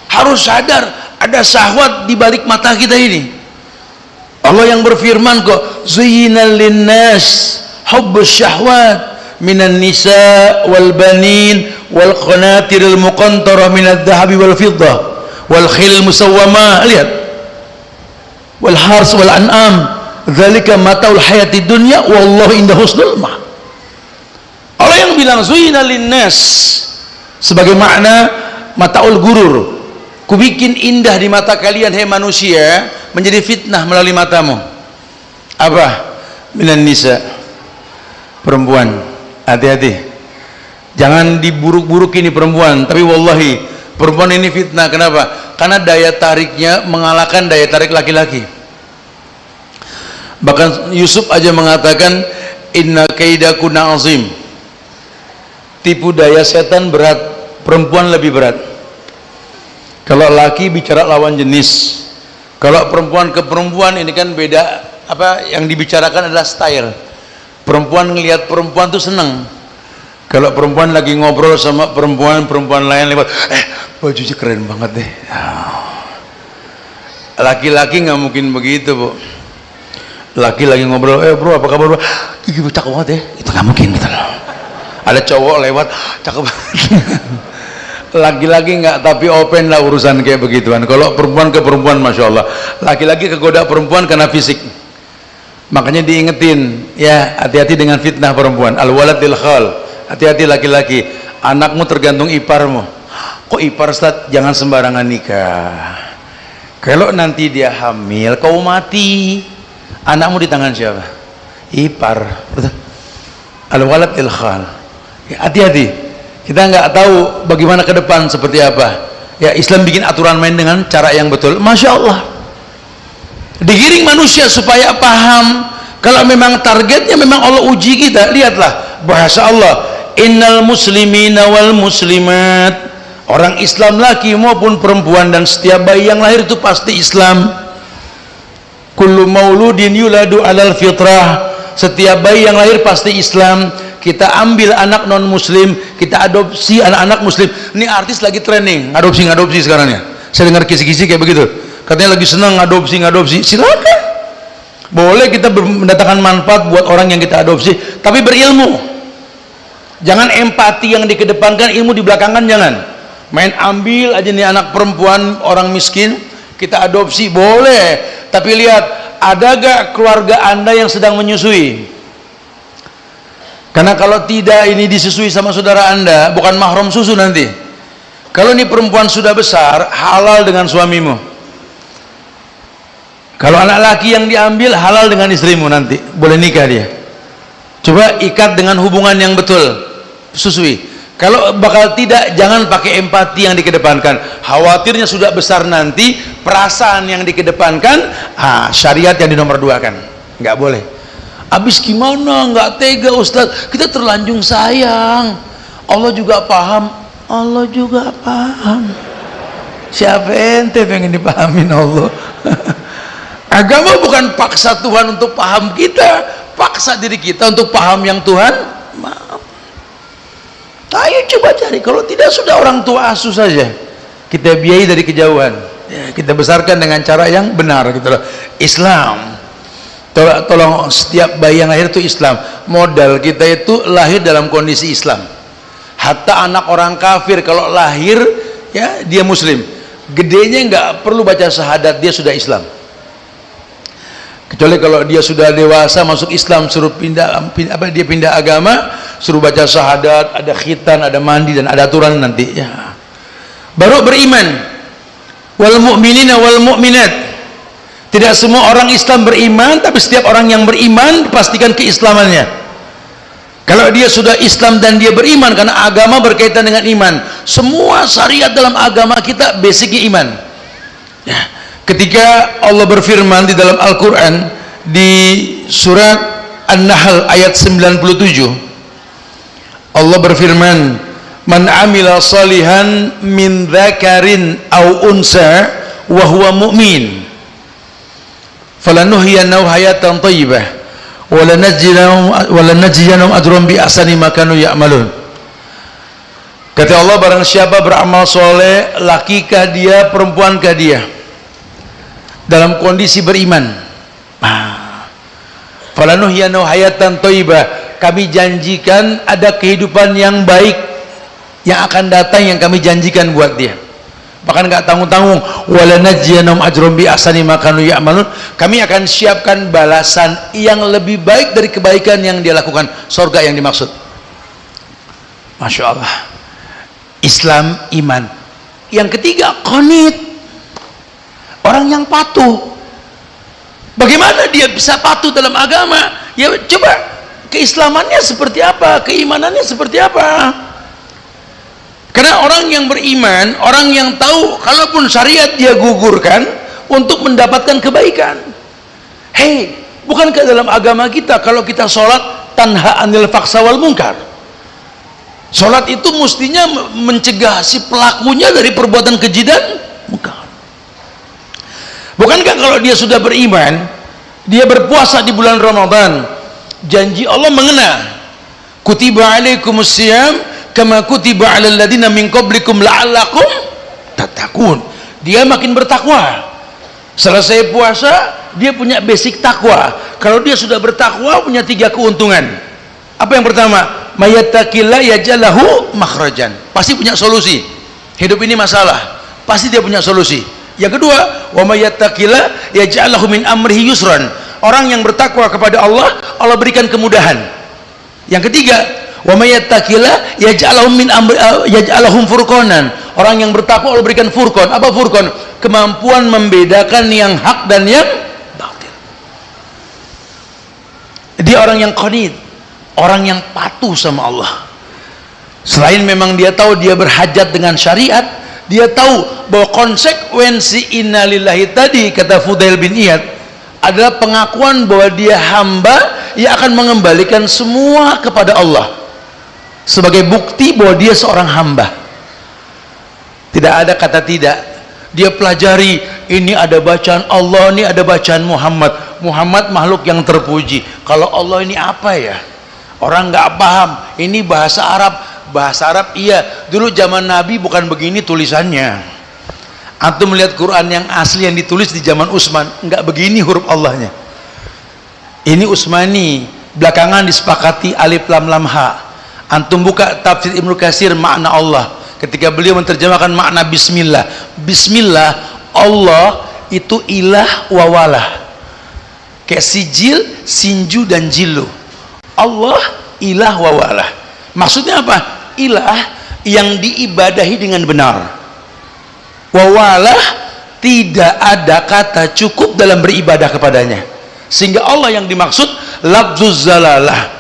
Harus sadar ada syahwat di balik mata kita ini. Allah yang berfirman kok, zuyyinal linnas hubbus syahwat minan nisa wal banin wal qanatiril muqantarah minadh dhahabi wal fiddah wal khil musawwamah, lihat, wal hars wal an'am dzalika mataul hayatid dunya wallahu inda husnul ma'ab. Allah yang bilang zuyyinal linnas sebagai makna mataul gurur, kubikin indah di mata kalian hai manusia, menjadi fitnah melalui matamu. Apa? Minan nisa, perempuan. Hati-hati, jangan diburuk-buruk ini perempuan. Tapi wallahi perempuan ini fitnah. Kenapa? Karena daya tariknya mengalahkan daya tarik laki-laki. Bahkan Yusuf aja mengatakan inna kaidakunna azim, tipu daya setan berat, perempuan lebih berat. Kalau laki bicara lawan jenis, kalau perempuan ke perempuan ini kan beda. Apa yang dibicarakan adalah style. Perempuan ngelihat perempuan tuh seneng. Kalau perempuan lagi ngobrol sama perempuan lain lewat, bajunya keren banget deh. Laki-laki nggak mungkin begitu, Bu. Laki lagi ngobrol, bro apa kabar, bro? Gigi cakep banget ya. Itu nggak mungkin gitu loh. Ada cowok lewat, cakep banget. Laki-laki nggak, tapi open lah urusan kayak begituan. Kalau perempuan ke perempuan, masya Allah. Laki-laki kegoda perempuan karena fisik. Makanya diingetin, ya, hati-hati dengan fitnah perempuan. Al-waladil khal, hati-hati laki-laki, anakmu tergantung iparmu. Kok ipar, Ustaz? Jangan sembarangan nikah. Kalau nanti dia hamil, kau mati, anakmu di tangan siapa? Ipar. Betul? Al-waladil khal, ya, hati-hati. Kita nggak tahu bagaimana ke depan seperti apa. Ya, Islam bikin aturan main dengan cara yang betul. Masya Allah, digiring manusia supaya paham. Kalau memang targetnya memang Allah uji kita, lihatlah bahasa Allah, innal muslimina wal muslimat, orang Islam laki maupun perempuan dan setiap bayi yang lahir itu pasti Islam. Kullu mauludin yuladu alal fitrah, setiap bayi yang lahir pasti Islam. Kita ambil anak non muslim, kita adopsi anak-anak muslim. Ini artis lagi trending adopsi sekarang ya, saya dengar kisi-kisi kayak begitu, katanya lagi senang adopsi. Silakan, boleh kita mendatangkan manfaat buat orang yang kita adopsi, tapi berilmu. Jangan empati yang dikedepankan, ilmu di belakangan. Jangan main ambil aja nih anak perempuan orang miskin kita adopsi, boleh, tapi lihat ada gak keluarga Anda yang sedang menyusui. Karena kalau tidak, ini disusui sama saudara Anda, bukan mahram susu nanti. Kalau ini perempuan sudah besar, halal dengan suamimu. Kalau anak laki yang diambil, halal dengan istrimu nanti, boleh nikah dia. Coba ikat dengan hubungan yang betul, susui. Kalau bakal tidak, jangan pakai empati yang dikedepankan. Khawatirnya sudah besar nanti, perasaan yang dikedepankan, syariat yang dinomor duakan. Nggak boleh. Habis gimana, nggak tega Ustaz, kita terlanjung sayang. Allah juga paham. Siapa ente pengen dipahamin Allah? Agama bukan paksa Tuhan untuk paham kita, paksa diri kita untuk paham yang Tuhan mau. Ayo coba cari, kalau tidak sudah orang tua asuh saja, kita biayai dari kejauhan, ya, kita besarkan dengan cara yang benar gitu loh. Islam, tolong setiap bayi yang lahir itu Islam. Modal kita itu lahir dalam kondisi Islam. Hatta anak orang kafir kalau lahir, ya, dia muslim, gedenya nggak perlu baca syahadat, dia sudah Islam. Kecuali kalau dia sudah dewasa masuk Islam, suruh dia pindah agama, suruh baca syahadat, ada khitan, ada mandi, dan ada aturan nanti, ya, baru beriman. Wal mu'minina wal mu'minat, tidak semua orang Islam beriman, tapi setiap orang yang beriman pastikan keislamannya. Kalau dia sudah Islam dan dia beriman, karena agama berkaitan dengan iman, semua syariat dalam agama kita basicnya iman, ya. Ketika Allah berfirman di dalam Al-Quran di surat An-Nahl ayat 97, Allah berfirman, man amila salihan min dzakarin aw unsa wa huwa mu'min falanuhyiyannahu hayatan thayyibah wa lanajziyanahum ajran bi ahsani ma kanu ya'malun. Kata Allah, barang siapa beramal soleh, lakikah dia, perempuankah dia, dalam kondisi beriman, falanuhyiyannahu hayatan thayyibah, kami janjikan ada kehidupan yang baik yang akan datang, yang kami janjikan buat dia. Bahkan nggak tanggung-tanggung, walanajziyanahum ajran bi ahsani ma kanu ya'malun, kami akan siapkan balasan yang lebih baik dari kebaikan yang dia lakukan, surga yang dimaksud. Masya Allah. Islam iman. Yang ketiga, qanit, orang yang patuh. Bagaimana dia bisa patuh dalam agama? Ya coba, keislamannya seperti apa, keimanannya seperti apa. Karena orang yang beriman, orang yang tahu kalaupun syariat dia gugurkan untuk mendapatkan kebaikan. Hei, bukankah dalam agama kita kalau kita sholat tanha anil faksa wal munkar, sholat itu mestinya mencegah si pelakunya dari perbuatan keji dan munkar. Bukankah kalau dia sudah beriman, dia berpuasa di bulan Ramadan, janji Allah mengena, kutiba alaikumus siyam kama kutiba alal ladina min qablikum la'allakum tattaqun. Dia makin bertakwa. Selesai puasa, dia punya basic takwa. Kalau dia sudah bertakwa, punya 3 keuntungan. Apa yang pertama? Mayattaqillah yaj'alhu makhrajan. Pasti punya solusi. Hidup ini masalah, pasti dia punya solusi. Yang kedua, wa mayattaqillah yaj'alhu min amrihi yusran. orang yang bertakwa kepada Allah, Allah berikan kemudahan. Yang ketiga, wa may yattaqillah yaj'alhum furqanan. Orang yang bertakwa Allah berikan furqan. Apa furqan? Kemampuan membedakan yang hak dan yang batil. Dia orang yang qanit, orang yang patuh sama Allah. Selain memang dia tahu dia berhajat dengan syariat, dia tahu bahwa konsekuensi innalillahi tadi, kata Fudail bin Iyad, adalah pengakuan bahwa dia hamba yang akan mengembalikan semua kepada Allah sebagai bukti bahwa dia seorang hamba. Tidak ada kata tidak. Dia pelajari, ini ada bacaan Allah, ini ada bacaan Muhammad. Muhammad makhluk yang terpuji. Kalau Allah ini apa ya? Orang nggak paham. Ini bahasa Arab. Bahasa Arab iya. Dulu zaman Nabi bukan begini tulisannya. Antum melihat Quran yang asli yang ditulis di zaman Utsman, nggak begini huruf Allahnya. Ini Utsmani. Belakangan disepakati alif lam lam ha. Antum buka tafsir Ibnu Katsir makna Allah. Ketika beliau menerjemahkan makna bismillah, bismillah, Allah itu ilah wawalah, kayak sijil, sinju dan jilu. Allah ilah wawalah, maksudnya apa? Ilah yang diibadahi dengan benar, wawalah tidak ada kata cukup dalam beribadah kepadanya, sehingga Allah yang dimaksud lafzuz zalalah,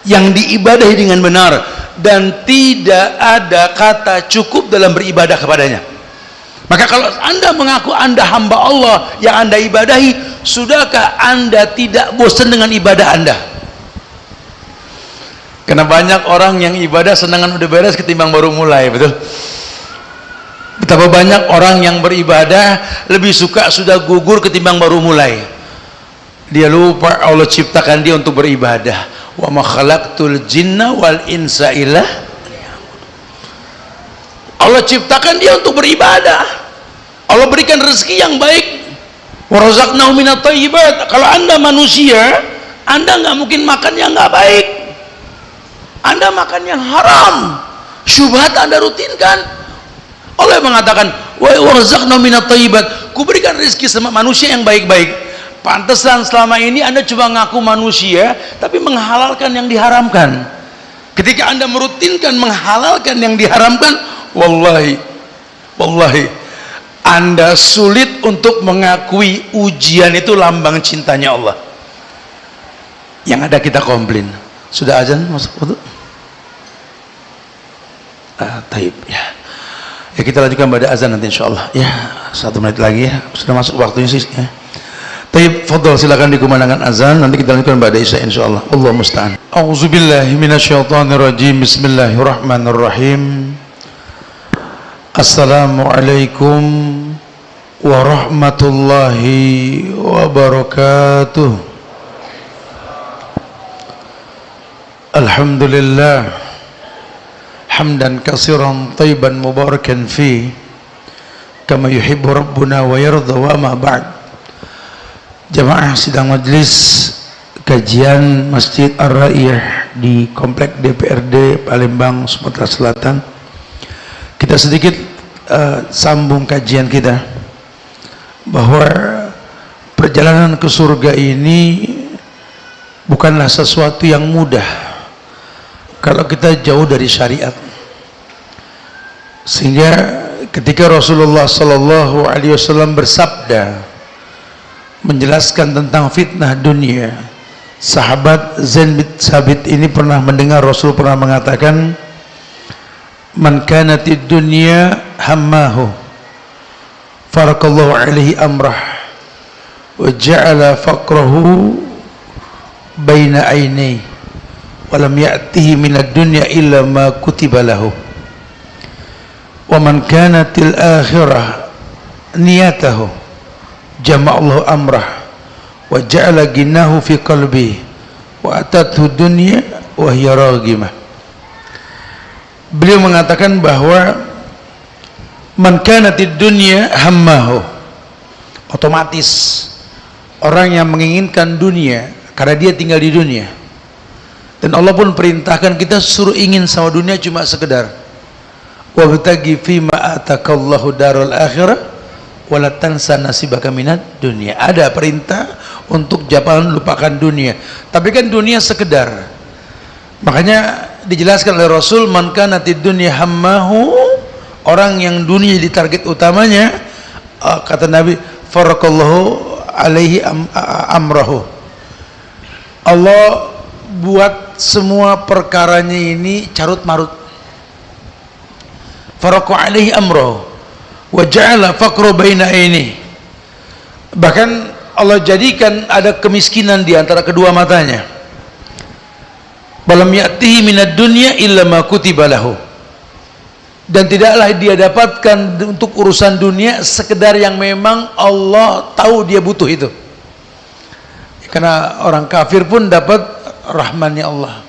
yang diibadahi dengan benar dan tidak ada kata cukup dalam beribadah kepadanya. Maka kalau Anda mengaku Anda hamba Allah yang Anda ibadahi, sudahkah Anda tidak bosan dengan ibadah Anda? Karena banyak orang yang ibadah senangan udah beres ketimbang baru mulai, betul? Betapa banyak orang yang beribadah lebih suka sudah gugur ketimbang baru mulai. Dia lupa Allah ciptakan dia untuk beribadah. Wa ma khalaqtul jinna wal insa illa. Allah ciptakan dia untuk beribadah. Allah berikan rezeki yang baik. Wa razaqnahu minat thayyibat. Kalau Anda manusia, Anda nggak mungkin makan yang nggak baik. Anda makan yang haram, syubhat Anda rutinkan. Allah mengatakan, wa razaqnahu minat thayyibat. Ku berikan rezeki sama manusia yang baik-baik. Pantesan selama ini Anda cuma ngaku manusia tapi menghalalkan yang diharamkan. Ketika Anda merutinkan menghalalkan yang diharamkan, wallahi Anda sulit untuk mengakui ujian itu lambang cintanya Allah. Yang ada kita komplain. Sudah azan masuk wudu? Taib ya. Ya kita lanjutkan pada azan nanti insyaallah ya. 1 menit lagi ya. Sudah masuk waktunya sih ya. Taib, fadhal silakan dikumandangkan azan, nanti kita lanjutkan pada isya insyaallah. Allah musta'an. A'udzubillahi minasyaitonirrajim. Bismillahirrahmanirrahim. Assalamualaikum warahmatullahi wabarakatuh. Alhamdulillah hamdan katsiran thayyiban mubarakan fi kama yuhibbu rabbuna wa yarda wa ma ba'd. Jamaah sidang majelis kajian Masjid Ar-Raiyah di Komplek DPRD Palembang, Sumatera Selatan. Kita sedikit sambung kajian kita bahwa perjalanan ke surga ini bukanlah sesuatu yang mudah kalau kita jauh dari syariat. Sehingga ketika Rasulullah sallallahu alaihi wasallam bersabda menjelaskan tentang fitnah dunia, sahabat Zain bin Sabit ini pernah mendengar Rasul pernah mengatakan, man kanatid dunya hammahu farakallahu alaihi amrah wa ja'ala faqrahu baina ainai wa lam ya'tihi minad dunya illa ma kutiba lahu wa man kanatil akhirah niyatahu jama'allahu amrah wa ja'ala ginahu fi qalbi wa atathu dunya wa hiya raghimah. Beliau mengatakan bahwa man kanatid dunya hammahu, otomatis orang yang menginginkan dunia karena dia tinggal di dunia, dan Allah pun perintahkan kita suruh ingin sama dunia cuma sekedar wabtaghi fima atakallahu darul akhirah wala tansa nasibaka minad dunia. Ada perintah untuk jangan lupakan dunia, tapi kan dunia sekedar. Makanya dijelaskan oleh Rasul, man kanatid dunya hammahu, orang yang dunia di target utamanya, kata Nabi, farakallahu alaihi amrahu, Allah buat semua perkaranya ini carut marut. Faraqa alaihi amrahu wa ja'ala faqra baina aini, bahkan Allah jadikan ada kemiskinan di antara kedua matanya. Balam ya'tihi minad dunya illa ma kutiba lahu, dan tidaklah dia dapatkan untuk urusan dunia sekedar yang memang Allah tahu dia butuh itu. Karena orang kafir pun dapat rahmannya Allah,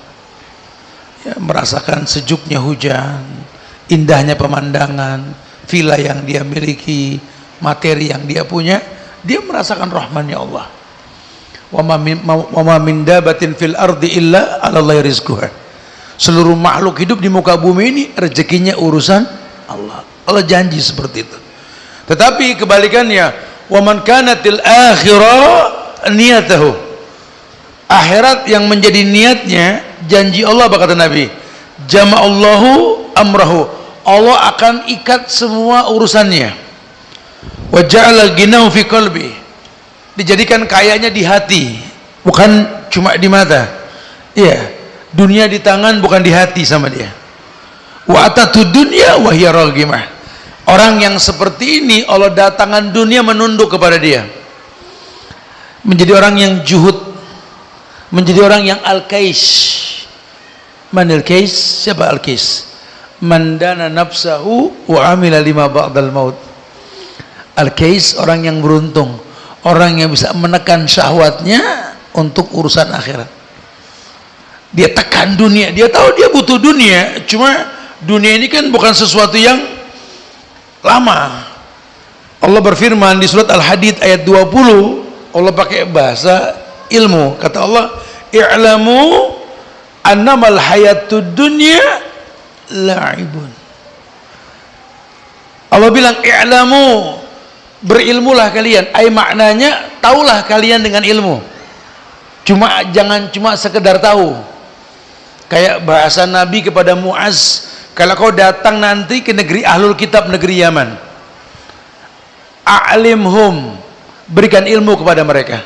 ya, merasakan sejuknya hujan, indahnya pemandangan, villa yang dia miliki, materi yang dia punya, dia merasakan rahmannya Allah. Wa ma min dabatin fil ardi illa 'ala Allahi rizquha. Seluruh makhluk hidup di muka bumi ini rezekinya urusan Allah. Allah janji seperti itu. Tetapi kebalikannya, wa man kanatil akhirah niyatahu, akhirat yang menjadi niatnya, janji Allah, kata Nabi, jama'allahu amrahu, Allah akan ikat semua urusannya. Wa ja'ala ghinahu fi qalbi, dijadikan kayanya di hati, bukan cuma di mata. Iya, dunia di tangan bukan di hati sama dia. Wa atatud dunya wa hiya raghimah, orang yang seperti ini Allah datangkan dunia menunduk kepada dia, menjadi orang yang juhud, menjadi orang yang al-kais. Manil kais? Siapa al-kais? Mandana nafsahu wa amila lima ba'dal maut. Al-kais orang yang beruntung, orang yang bisa menekan syahwatnya untuk urusan akhirat. Dia tekan dunia, dia tahu dia butuh dunia, cuma dunia ini kan bukan sesuatu yang lama. Allah berfirman di surat Al-Hadid ayat 20, Allah pakai bahasa ilmu, kata Allah, i'lamu annamal hayatud dunya la'ibun. Allah bilang i'lamu, berilmulah kalian, ay maknanya taulah kalian dengan ilmu. Cuma jangan cuma sekedar tahu. Kayak bahasa Nabi kepada Muaz, kalau kau datang nanti ke negeri ahlul kitab, negeri Yaman, a'limhum, berikan ilmu kepada mereka,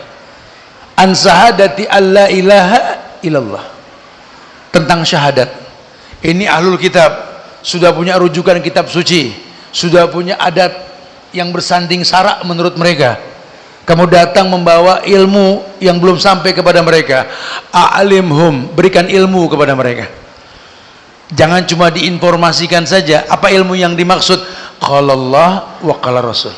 an sahadati alla ilaha illallah, tentang syahadat. Ini ahlul kitab sudah punya rujukan kitab suci, sudah punya adat yang bersanding syarak menurut mereka. Kamu datang membawa ilmu yang belum sampai kepada mereka, a'limhum, berikan ilmu kepada mereka. Jangan cuma diinformasikan saja. Apa ilmu yang dimaksud? Qala Allah wa qala Rasul.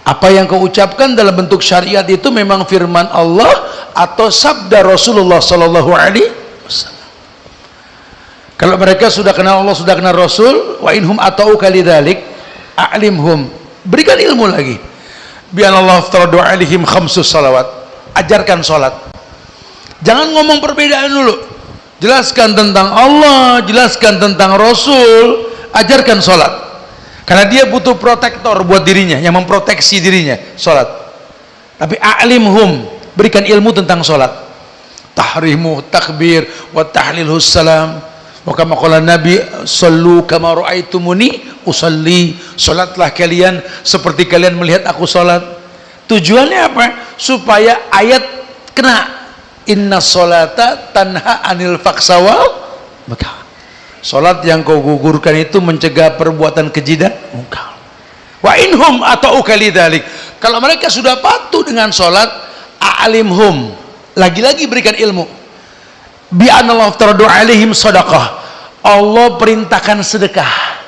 Apa yang kau ucapkan dalam bentuk syariat itu memang firman Allah atau sabda Rasulullah sallallahu alaihi wasallam. Kalau mereka sudah kenal Allah, sudah kenal Rasul, wa inhum ata'uka lidzalik a'limhum, berikan ilmu lagi. Bi Allah aftaradu alaihim khamsus salawat, ajarkan salat. Jangan ngomong perbedaan dulu, jelaskan tentang Allah, jelaskan tentang Rasul, ajarkan salat. Karena dia butuh protektor buat dirinya, yang memproteksi dirinya, salat. Tapi a'limhum, berikan ilmu tentang salat. Tahrimu takbir wa tahlilhu salam. Wa kama qala Nabi, sallu kama ra'aitumuni usalli, salatlah kalian seperti kalian melihat aku salat. Tujuannya apa? Supaya ayat kena, inna sholata tanha anil faksawal, maka salat yang kau gugurkan itu mencegah perbuatan keji dan mungkar. Wa inhum ata'uka lidzalik, kalau mereka sudah patuh dengan salat, a'limhum, lagi-lagi berikan ilmu. Bi anallahu aftaradu alaihim sadaqah, Allah perintahkan sedekah.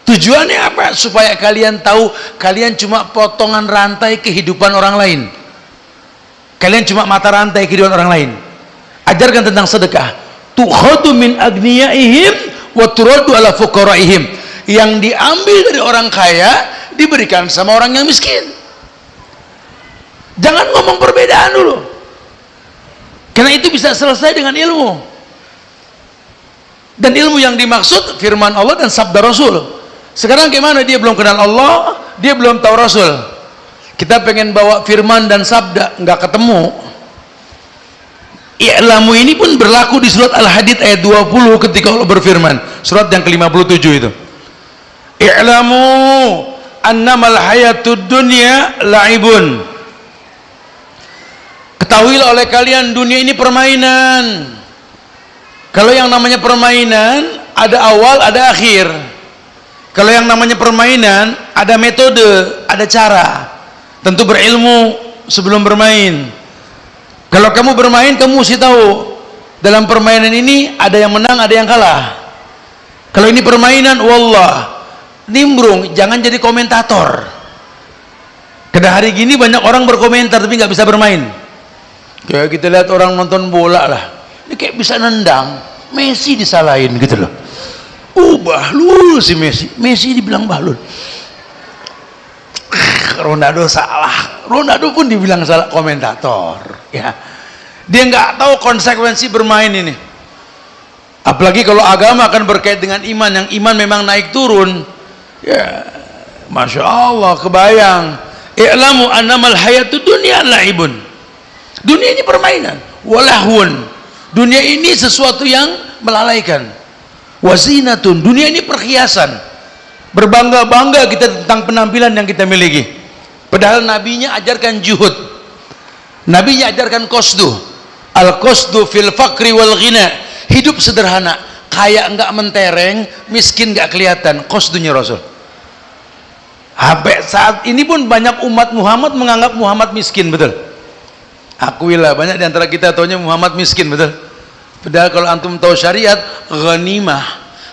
Tujuannya apa? Supaya kalian tahu kalian cuma potongan rantai kehidupan orang lain, kalian cuma mata rantai kehidupan orang lain. Ajarkan tentang sedekah. Tukhadu min agniyaihim wa turadu ala fuqaraihim, yang diambil dari orang kaya diberikan sama orang yang miskin. Jangan ngomong perbedaan dulu, karena itu bisa selesai dengan ilmu. Dan ilmu yang dimaksud firman Allah dan sabda Rasul. Sekarang gimana dia belum kenal Allah, dia belum tahu Rasul. Kita pengen bawa firman dan sabda, nggak ketemu. I'lamu ini pun berlaku di surat Al-Hadid ayat 20 ketika Allah berfirman, surat yang ke-57 itu. I'lamu annamal hayatud dunya la'ibun. Ketahuilah oleh kalian, dunia ini permainan. Kalau yang namanya permainan ada awal, ada akhir. Kalau yang namanya permainan ada metode, ada cara. Tentu berilmu sebelum bermain. Kalau kamu bermain, kamu mesti tahu dalam permainan ini ada yang menang, ada yang kalah. Kalau ini permainan, wallah, nimbrung, jangan jadi komentator. Karena hari gini banyak orang berkomentar tapi nggak bisa bermain. Kayak kita lihat orang nonton bola lah, ini kayak bisa nendang, Messi disalahin gitu loh. Bahlul si Messi dibilang bahlul. Ronaldo salah, Ronaldo pun dibilang salah komentator. Ya, dia nggak tahu konsekuensi bermain ini. Apalagi kalau agama akan berkait dengan iman, yang iman memang naik turun. Ya, masya Allah, kebayang. I'lamu annamal hayatud dunya la'ibun. Dunia ini permainan, walahun. Dunia ini sesuatu yang melalaikan. Wazinatun, dunia ini perhiasan. Berbangga-bangga kita tentang penampilan yang kita miliki. Padahal nabinya ajarkan juhud. Nabinya ajarkan qasdu. Al-qasdu fil fakri wal ghina. Hidup sederhana, kaya enggak mentereng, miskin enggak kelihatan. Qasdunya Rasul. Sampai saat ini pun banyak umat Muhammad menganggap Muhammad miskin, betul? Akuilah, banyak di antara kita taunya Muhammad miskin, betul? Padahal kalau antum tahu syariat, ghanimah,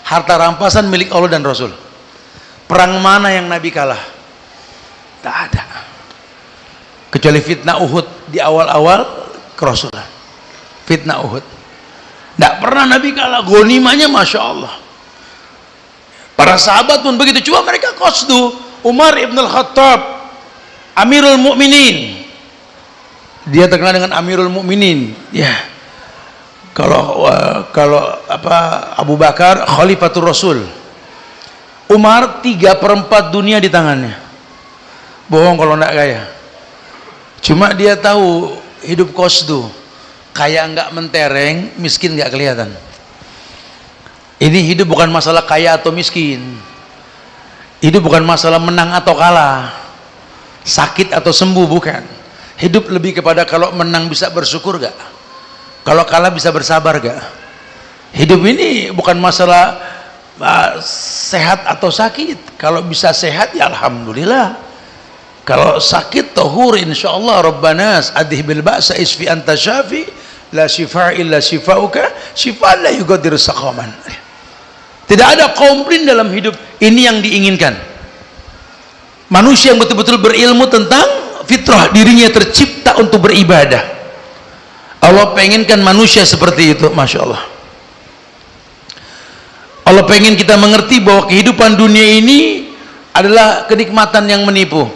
harta rampasan milik Allah dan Rasul. Perang mana yang Nabi kalah? Tak ada. Kecuali fitnah Uhud di awal-awal kerasulan. Fitnah Uhud. Tak pernah Nabi kalah. Ghanimahnya Masya Allah. Para sahabat pun begitu. Cuma mereka qasdu. Umar ibn al-Khattab, Amirul Mukminin. Dia terkenal dengan Amirul Mukminin. Ya. Kalau Abu Bakar Khalifatul Rasul. Umar 3/4 dunia di tangannya. Bohong kalau enggak kaya. Cuma dia tahu hidup qasdu. Kaya enggak mentereng, miskin enggak kelihatan. Ini hidup bukan masalah kaya atau miskin. Hidup bukan masalah menang atau kalah, sakit atau sembuh, bukan. Hidup lebih kepada kalau menang bisa bersyukur gak, kalau kalah bisa bersabar gak. Hidup ini bukan masalah sehat atau sakit. Kalau bisa sehat ya alhamdulillah, kalau sakit tahur insyaallah. Rabbanas adih bil ba'sa isfi anta syafi la shifa illa shifauka shifa la yughadiru saqaman. Tidak ada komplain dalam hidup ini yang diinginkan. Manusia yang betul-betul berilmu tentang fitrah dirinya, tercipta untuk beribadah. Allah pengenkan manusia seperti itu, Masya Allah. Allah pengen kita mengerti bahwa kehidupan dunia ini adalah kenikmatan yang menipu.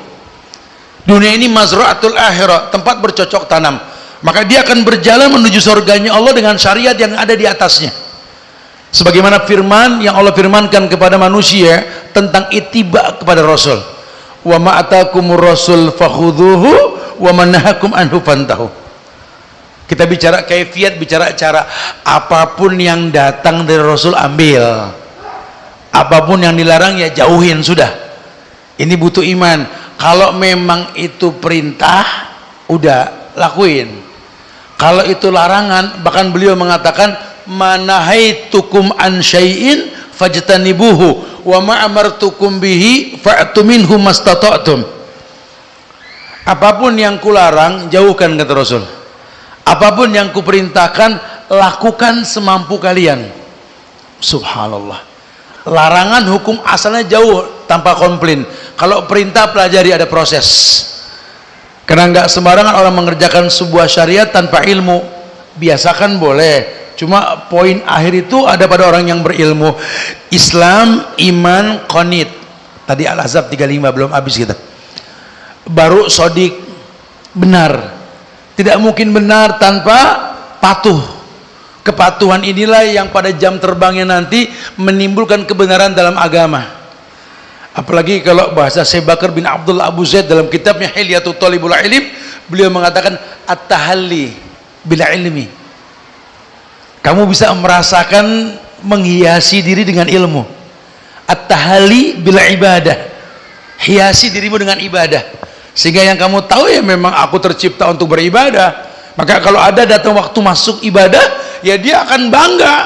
Dunia ini mazra'atul akhirah, tempat bercocok tanam. Maka dia akan berjalan menuju surganya Allah dengan syariat yang ada di atasnya. Sebagaimana firman yang Allah firmankan kepada manusia tentang ittiba kepada Rasul. Wa ma atakumur rasul fakhudhuhu wa man nahakum anhu fantahu. Kita bicara kaifiat, bicara cara. Apapun yang datang dari Rasul ambil, apapun yang dilarang ya jauhin, sudah. Ini butuh iman. Kalau memang itu perintah, udah lakuin. Kalau itu larangan, bahkan beliau mengatakan manahaitukum an syai'in fajtanibuhu wa ma amartukum bihi fa'tu minhu mastata'tum. Apapun yang kularang jauhkan, kata Rasul. Apapun yang kuperintahkan lakukan semampu kalian. Subhanallah. Larangan hukum asalnya jauh tanpa komplain. Kalau perintah pelajari, ada proses. Karena nggak sembarangan orang mengerjakan sebuah syariat tanpa ilmu. Biasakan boleh, cuma poin akhir itu ada pada orang yang berilmu. Islam, iman, qanit. Tadi Al-Ahzab 35 belum habis kita. Baru sodik, benar. Tidak mungkin benar tanpa patuh. Kepatuhan inilah yang pada jam terbangnya nanti menimbulkan kebenaran dalam agama. Apalagi kalau bahasa Syekh Bakar bin Abdul Abu Zaid dalam kitabnya Hilyatul Talibul Ilm, beliau mengatakan at-tahalli bil ilmi. Kamu bisa merasakan menghiasi diri dengan ilmu. At-tahalli bil ibadah. Hiasi dirimu dengan ibadah. Sehingga yang kamu tahu ya memang aku tercipta untuk beribadah. Maka kalau ada datang waktu masuk ibadah, ya dia akan bangga.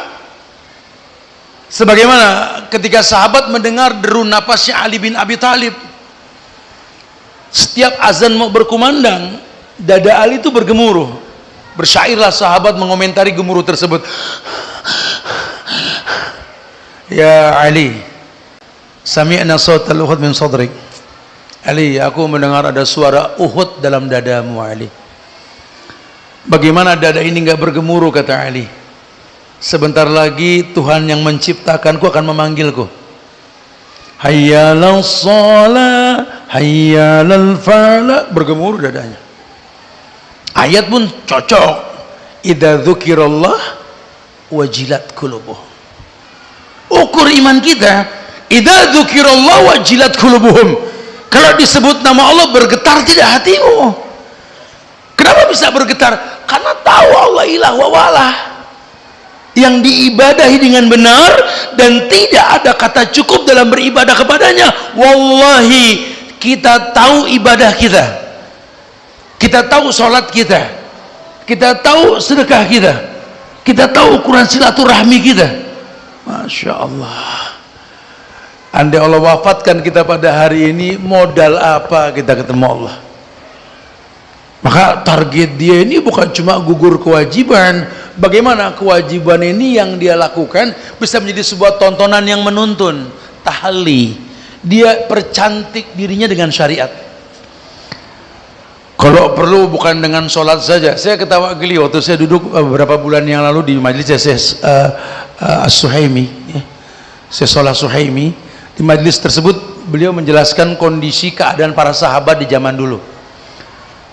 Sebagaimana ketika sahabat mendengar deru napasnya Ali bin Abi Thalib, setiap azan mau berkumandang, dada Ali itu bergemuruh. Bersyairlah sahabat mengomentari gemuruh tersebut. Ya Ali, sami'na sautal Uhud min sadrik. Ali, aku mendengar ada suara Uhud dalam dadamu Ali. Bagaimana dada ini enggak bergemuruh, kata Ali. Sebentar lagi Tuhan yang menciptakanku akan memanggilku. Hayya 'alas shalah, hayya 'alal falah, bergemuruh dadanya. Ayat pun cocok. Idza dzukirallah wajilat qulubuhum. Ukur iman kita, idza dzukirallah wajilat qulubuhum. Kalau disebut nama Allah bergetar tidak hatimu. Kenapa bisa bergetar? Karena tahu Allah ilah wa walah, yang diibadahi dengan benar dan tidak ada kata cukup dalam beribadah kepadanya. Wallahi, kita tahu ibadah kita, kita tahu sholat kita, kita tahu sedekah kita, kita tahu ukuran silaturahmi kita. Masya Allah. Andai Allah wafatkan kita pada hari ini, modal apa kita ketemu Allah? Maka target dia ini bukan cuma gugur kewajiban. Bagaimana kewajiban ini yang dia lakukan bisa menjadi sebuah tontonan yang menuntun. Tahalli, dia percantik dirinya dengan syariat. Kalau perlu bukan dengan sholat saja. Saya ketawa geli waktu saya duduk beberapa bulan yang lalu di majelis Syekh As-Suhaimi, Syekh Shalah Suhaimi. Di majelis tersebut beliau menjelaskan kondisi keadaan para sahabat di zaman dulu.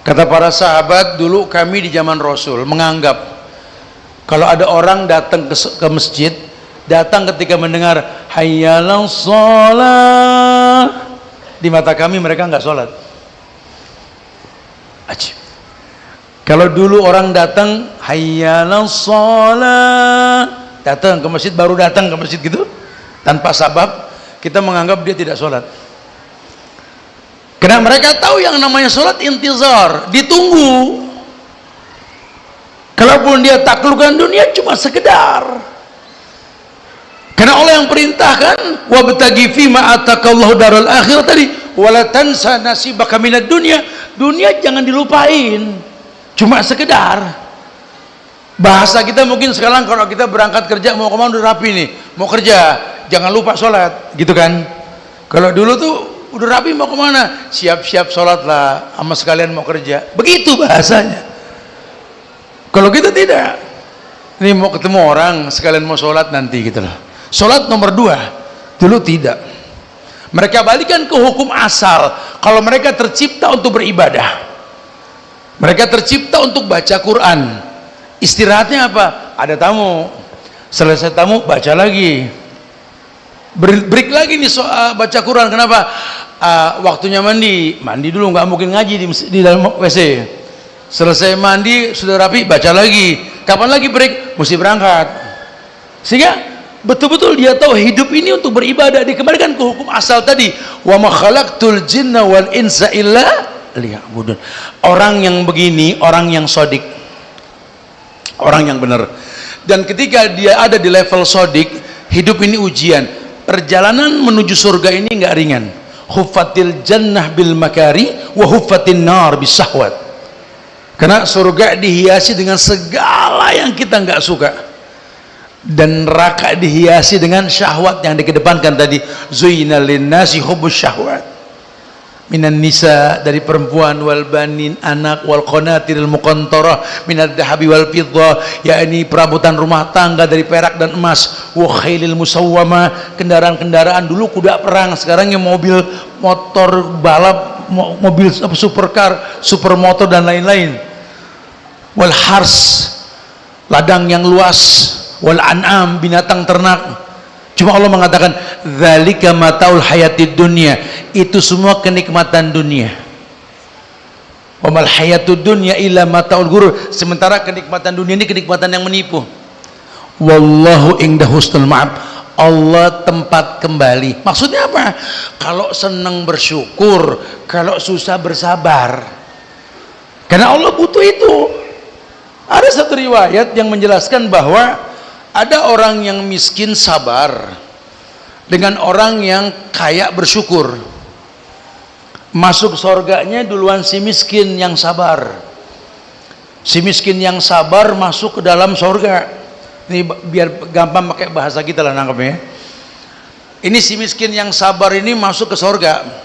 Kata para sahabat, dulu kami di zaman Rasul menganggap kalau ada orang datang ke masjid, datang ketika mendengar hayya 'alas shalah, di mata kami mereka enggak sholat. Ajib. Kalau dulu orang datang hayya 'alas shalah, datang ke masjid, baru datang ke masjid gitu tanpa sabab, kita menganggap dia tidak sholat. Karena mereka tahu yang namanya sholat intizar, ditunggu. Kalaupun dia taklukkan dunia cuma sekedar. Karena Allah yang perintahkan, wabtaghi fima atakallahu darul akhirah tadi, wala tansa nasibaka minad dunya. Dunia jangan dilupain, cuma sekedar. Bahasa kita mungkin sekarang kalau kita berangkat kerja mau kemana udah rapi nih, mau kerja, jangan lupa sholat, gitu kan? Kalau dulu tuh udah rapi mau kemana, siap-siap sholat lah sama sekalian mau kerja, begitu bahasanya. Kalau kita tidak, ini mau ketemu orang sekalian mau sholat nanti gitu loh. Sholat nomor 2, dulu tidak. Mereka balikan ke hukum asal. Kalau mereka tercipta untuk beribadah, mereka tercipta untuk baca Quran. Istirahatnya apa? Ada tamu, selesai tamu baca lagi, break lagi nih soal baca Quran. Kenapa? Waktunya mandi dulu, nggak mungkin ngaji di dalam WC. Selesai mandi sudah rapi, baca lagi. Kapan lagi break? Mesti berangkat. Sehingga betul-betul dia tahu hidup ini untuk beribadah. Dikembalikan ke hukum asal tadi, wa ma khalaqtul jinna wal insa illa liya'budun. Orang yang begini, orang yang sodik, orang yang benar. Dan ketika dia ada di level sodik, hidup ini ujian. Perjalanan menuju surga ini nggak ringan. Huffatil jannah bil makari wa huffatin nar bis syahwat. Karena surga dihiasi dengan segala yang kita nggak suka, dan neraka dihiasi dengan syahwat yang dikedepankan tadi. Zuina linnasi hubbus syahwat minan nisa, dari perempuan, wal banin, anak, wal qanatiril muqantarah minadh dhahabi wal fiddah, yakni perabotan rumah tangga dari perak dan emas, wa khailil musawwama, kendaraan-kendaraan. Dulu kuda perang, sekarang yang mobil motor balap, mobil supercar, supermotor dan lain-lain. Wal hars, ladang yang luas, wal an'am, binatang ternak. Cuma Allah mengatakan dzalika mataul hayatid dunya, itu semua kenikmatan dunia. Wa mal hayatud dunya illa mataul ghurur, sementara kenikmatan dunia ini kenikmatan yang menipu. Wallahu inda husnul ma'ab, Allah tempat kembali. Maksudnya apa? Kalau senang bersyukur, kalau susah bersabar. Karena Allah butuh itu. Ada satu riwayat yang menjelaskan bahwa ada orang yang miskin sabar dengan orang yang kaya bersyukur. Masuk surganya duluan si miskin yang sabar. Si miskin yang sabar masuk ke dalam surga. Ini biar gampang pakai bahasa kita lah nangkepnya. Ini si miskin yang sabar ini masuk ke surga.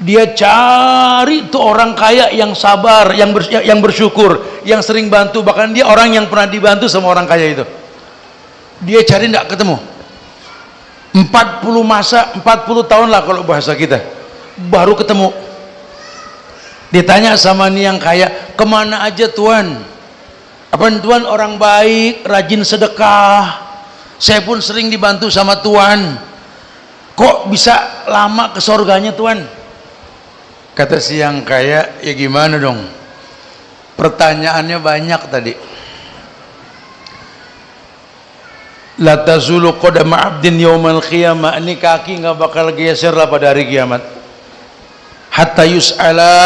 Dia cari tuh orang kaya yang sabar, yang bersyukur, yang sering bantu. Bahkan dia orang yang pernah dibantu sama orang kaya itu. Dia cari tidak ketemu. 40 tahun lah kalau bahasa kita, baru ketemu. Ditanya sama nih yang kaya, kemana aja tuan? Apa tuan orang baik, rajin sedekah, saya pun sering dibantu sama tuan, kok bisa lama ke surganya tuan? Kata si yang kaya, ya gimana dong, pertanyaannya banyak tadi. La tazulu qadama 'abdin yaumal qiyamah, ini kaki nggak bakal geser lah pada hari kiamat, hatta yus'ala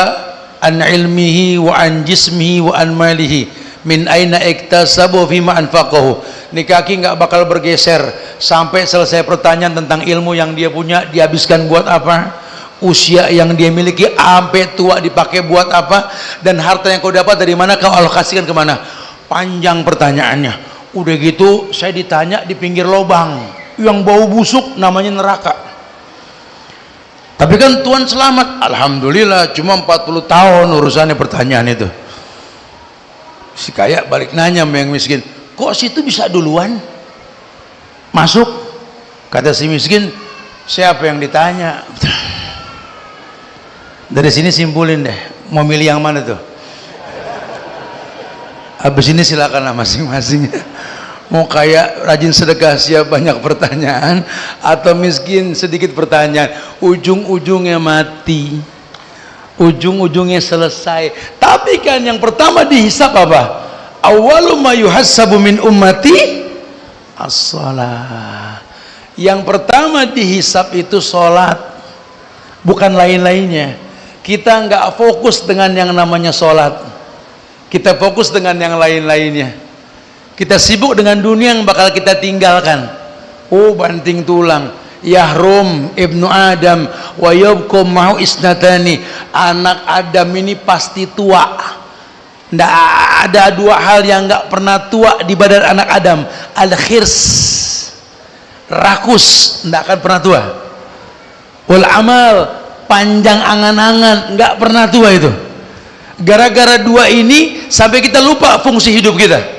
an ilmihi wa an jismihi wa an malihi min aina iktasabu fi ma anfaqahu. Ini kaki nggak bakal bergeser sampai selesai pertanyaan tentang ilmu yang dia punya dihabiskan buat apa, usia yang dia miliki sampai tua dipakai buat apa, dan harta yang kau dapat dari mana kau alokasikan kemana. Panjang pertanyaannya. Udah gitu saya ditanya di pinggir lubang yang bau busuk, namanya neraka. Tapi kan Tuhan selamat, alhamdulillah, cuma 40 tahun urusannya pertanyaan itu. Si kaya balik nanya sama yang miskin, kok situ bisa duluan masuk? Kata si miskin, siapa yang ditanya? Dari sini simpulin deh, mau milih yang mana tuh? Habis ini silakanlah masing-masing. Mau kaya rajin sedekah siap banyak pertanyaan, atau miskin sedikit pertanyaan, ujung-ujungnya mati, ujung-ujungnya selesai. Tapi kan yang pertama dihisab apa? Awwalu ma yuhassabu min ummati as-shalah. Yang pertama dihisab itu sholat, bukan lain-lainnya. Kita nggak fokus dengan yang namanya sholat, kita fokus dengan yang lain-lainnya. Kita sibuk dengan dunia yang bakal kita tinggalkan. Oh, banting tulang. Yahrum ibnu Adam wa yabkum mau isnatani. Anak Adam ini pasti tua. Nggak ada dua hal yang nggak pernah tua di badan anak Adam. Al-khirs, rakus, nggak akan pernah tua. Wal amal, panjang angan-angan, nggak pernah tua itu. Gara-gara dua ini sampai kita lupa fungsi hidup kita.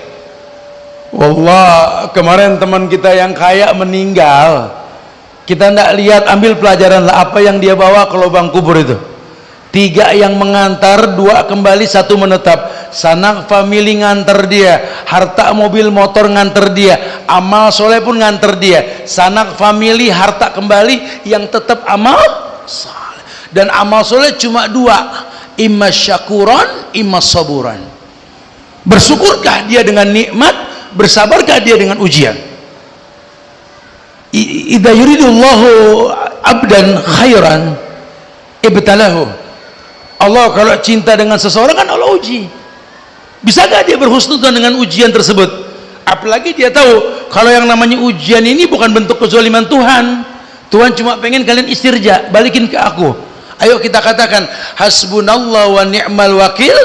Wallah, kemarin teman kita yang kaya meninggal, kita tidak lihat, ambil pelajaran lah apa yang dia bawa ke lubang kubur itu. 3 yang mengantar, 2 kembali, 1 menetap. Sanak family nganter dia, harta mobil motor nganter dia, amal soleh pun nganter dia. Sanak family, harta kembali, yang tetap amal soleh. Dan amal soleh cuma 2, imma syakuran, imma saburan. Bersyukurkah dia dengan nikmat, bersabarkah dia dengan ujian? Idza yuridullahu abdan khairan ibtalahu. Allah kalau cinta dengan seseorang kan Allah uji. Bisakah dia berhusnudzon dengan ujian tersebut? Apalagi dia tahu kalau yang namanya ujian ini bukan bentuk kezaliman Tuhan. Tuhan cuma pengen kalian istirja, balikin ke aku. Ayo kita katakan hasbunallah wa ni'mal wakil,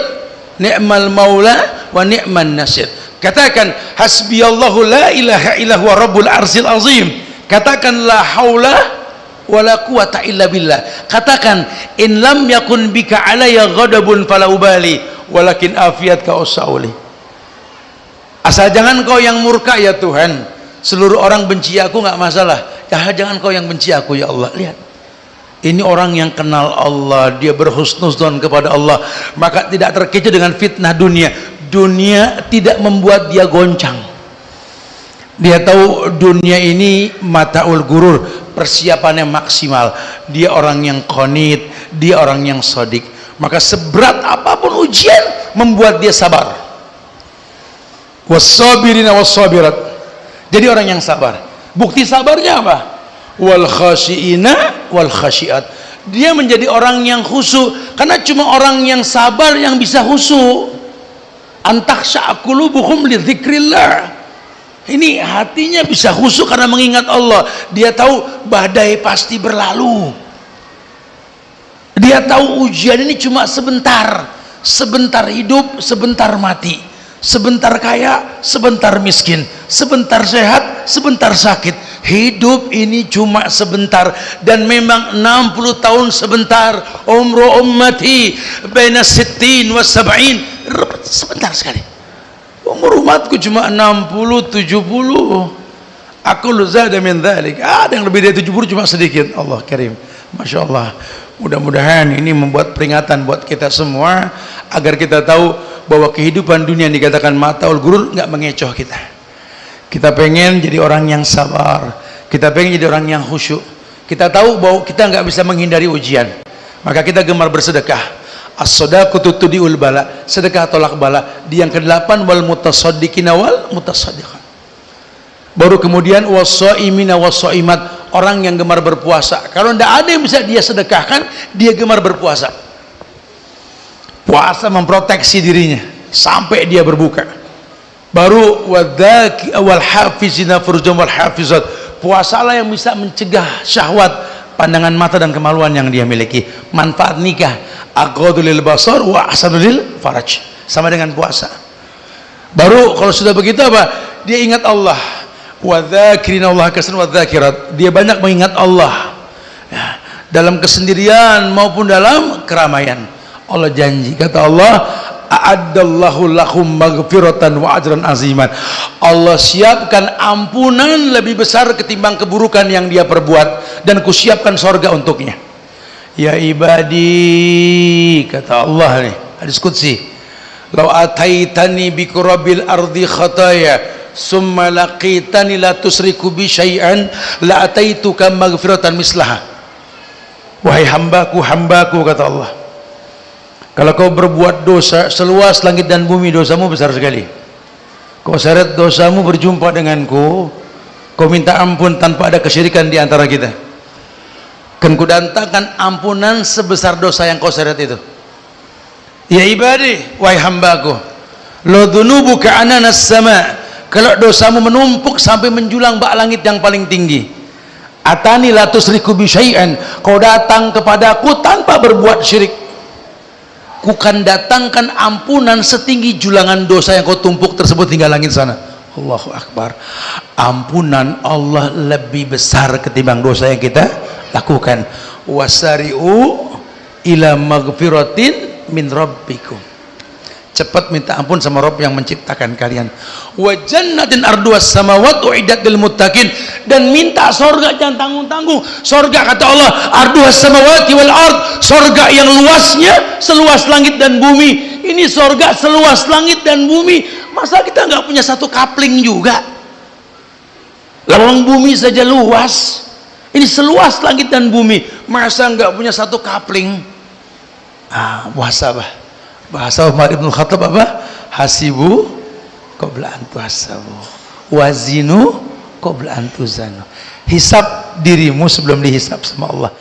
ni'mal maula wa ni'man nasir. Katakan hasbiyallahu la ilaha illa huwa rabbul arsil azim. Katakan la haula wala quwata illa billah. Katakan in lam yakun bika alayya ghadabun fala ubali walakin afiatka usauli. Asal jangan kau yang murka ya Tuhan, seluruh orang benci aku nggak masalah, ya jangan kau yang benci aku ya Allah. Lihat, ini orang yang kenal Allah, dia berhusnudzon kepada Allah, maka tidak terkecoh dengan fitnah dunia. Dunia tidak membuat dia goncang. Dia tahu dunia ini mataul gurur, persiapannya maksimal. Dia orang yang qanit, dia orang yang shadik. Maka seberat apapun ujian membuat dia sabar. Was-sabirina was-sabirat. Jadi orang yang sabar. Bukti sabarnya apa? Wal khashiina wal khashiat. Dia menjadi orang yang khusyuk, karena cuma orang yang sabar yang bisa khusyuk. Antakhsha qulubuhum li dzikrillah. Ini hatinya bisa khusyuk karena mengingat Allah. Dia tahu badai pasti berlalu. Dia tahu ujian ini cuma sebentar. Sebentar hidup, sebentar mati. Sebentar kaya, sebentar miskin. Sebentar sehat, sebentar sakit. Hidup ini cuma sebentar. Dan memang 60 tahun sebentar. Umru ummati baina 60 wa 70. Sebentar sekali. Umur umatku cuma 60 70. Aku zada min dzalik. Ada yang lebih dari 70 cuma sedikit. Allah karim. Masya Allah. Mudah-mudahan ini membuat peringatan buat kita semua, agar kita tahu bahwa kehidupan dunia yang dikatakan mataul gurur nggak mengecoh kita. Kita pengen jadi orang yang sabar, kita pengen jadi orang yang khusyuk. Kita tahu bahwa kita nggak bisa menghindari ujian, maka kita gemar bersedekah. As-shadaqatu tudhi'ul bala, sedekah tolak bala. Di yang ke-8 wal mutasaddiqina wal mutasaddiqat. Baru kemudian was-shaimina was-shaimat, orang yang gemar berpuasa. Kalau tidak ada yang bisa dia sedekahkan, dia gemar berpuasa. Puasa memproteksi dirinya sampai dia berbuka. Baru wadzaki wal hafizina furujum wal hafizat, puasalah yang bisa mencegah syahwat, pandangan mata dan kemaluan yang dia miliki. Manfaat nikah, aqadulil basar wa ahsanul faraj, sama dengan puasa. Baru kalau sudah begitu apa? Dia ingat Allah. Wa dzakirina Allah katsiran wa dzakirat. Dia banyak mengingat Allah. Ya, dalam kesendirian maupun dalam keramaian. Allah janji, kata Allah, a'addallahu lahum maghfiratan wa ajran aziman. Allah siapkan ampunan lebih besar ketimbang keburukan yang dia perbuat, dan kusiapkan sorga untuknya. Ya ibadi, kata Allah nih, hadis qudsi, law ataitani bi qurabil ardi khataya summa laqitani la tusriku bi syai'an la ataituka maghfiratan mislaha. Wahai hambaku, kata Allah, kalau kau berbuat dosa seluas langit dan bumi, dosamu besar sekali. Kau seret dosamu berjumpa denganku, kau minta ampun tanpa ada kesyirikan di antara kita, kan kudatangkan ampunan sebesar dosa yang kau seret itu. Ya ibadi, wahai hambaku, lo dunubuka ananas sama, kalau dosamu menumpuk sampai menjulang bak langit yang paling tinggi, atani la tusriku bi syai'an, kau datang kepadaku tanpa berbuat syirik, kukan datangkan ampunan setinggi julangan dosa yang kau tumpuk tersebut hingga langit sana. Allahu Akbar. Ampunan Allah lebih besar ketimbang dosa yang kita lakukan. Wasari'u ila maghfiratin min rabbikum, cepat minta ampun sama Rabb yang menciptakan kalian. Wa jannatin arduas samawati uiddat lil muttaqin, dan minta sorga, jangan tanggung-tanggung. Sorga, kata Allah, arduas samawati wal ard, sorga yang luasnya seluas langit dan bumi. Ini sorga seluas langit dan bumi, masa kita nggak punya satu kapling juga? Lawang bumi saja luas, ini seluas langit dan bumi, masa nggak punya satu kapling? Bahasa Umar Ibn Khattab apa? Hasibu qabla an tuhasabu, wazinu qabla an tuzanu. Hisab dirimu sebelum dihisab sama Allah.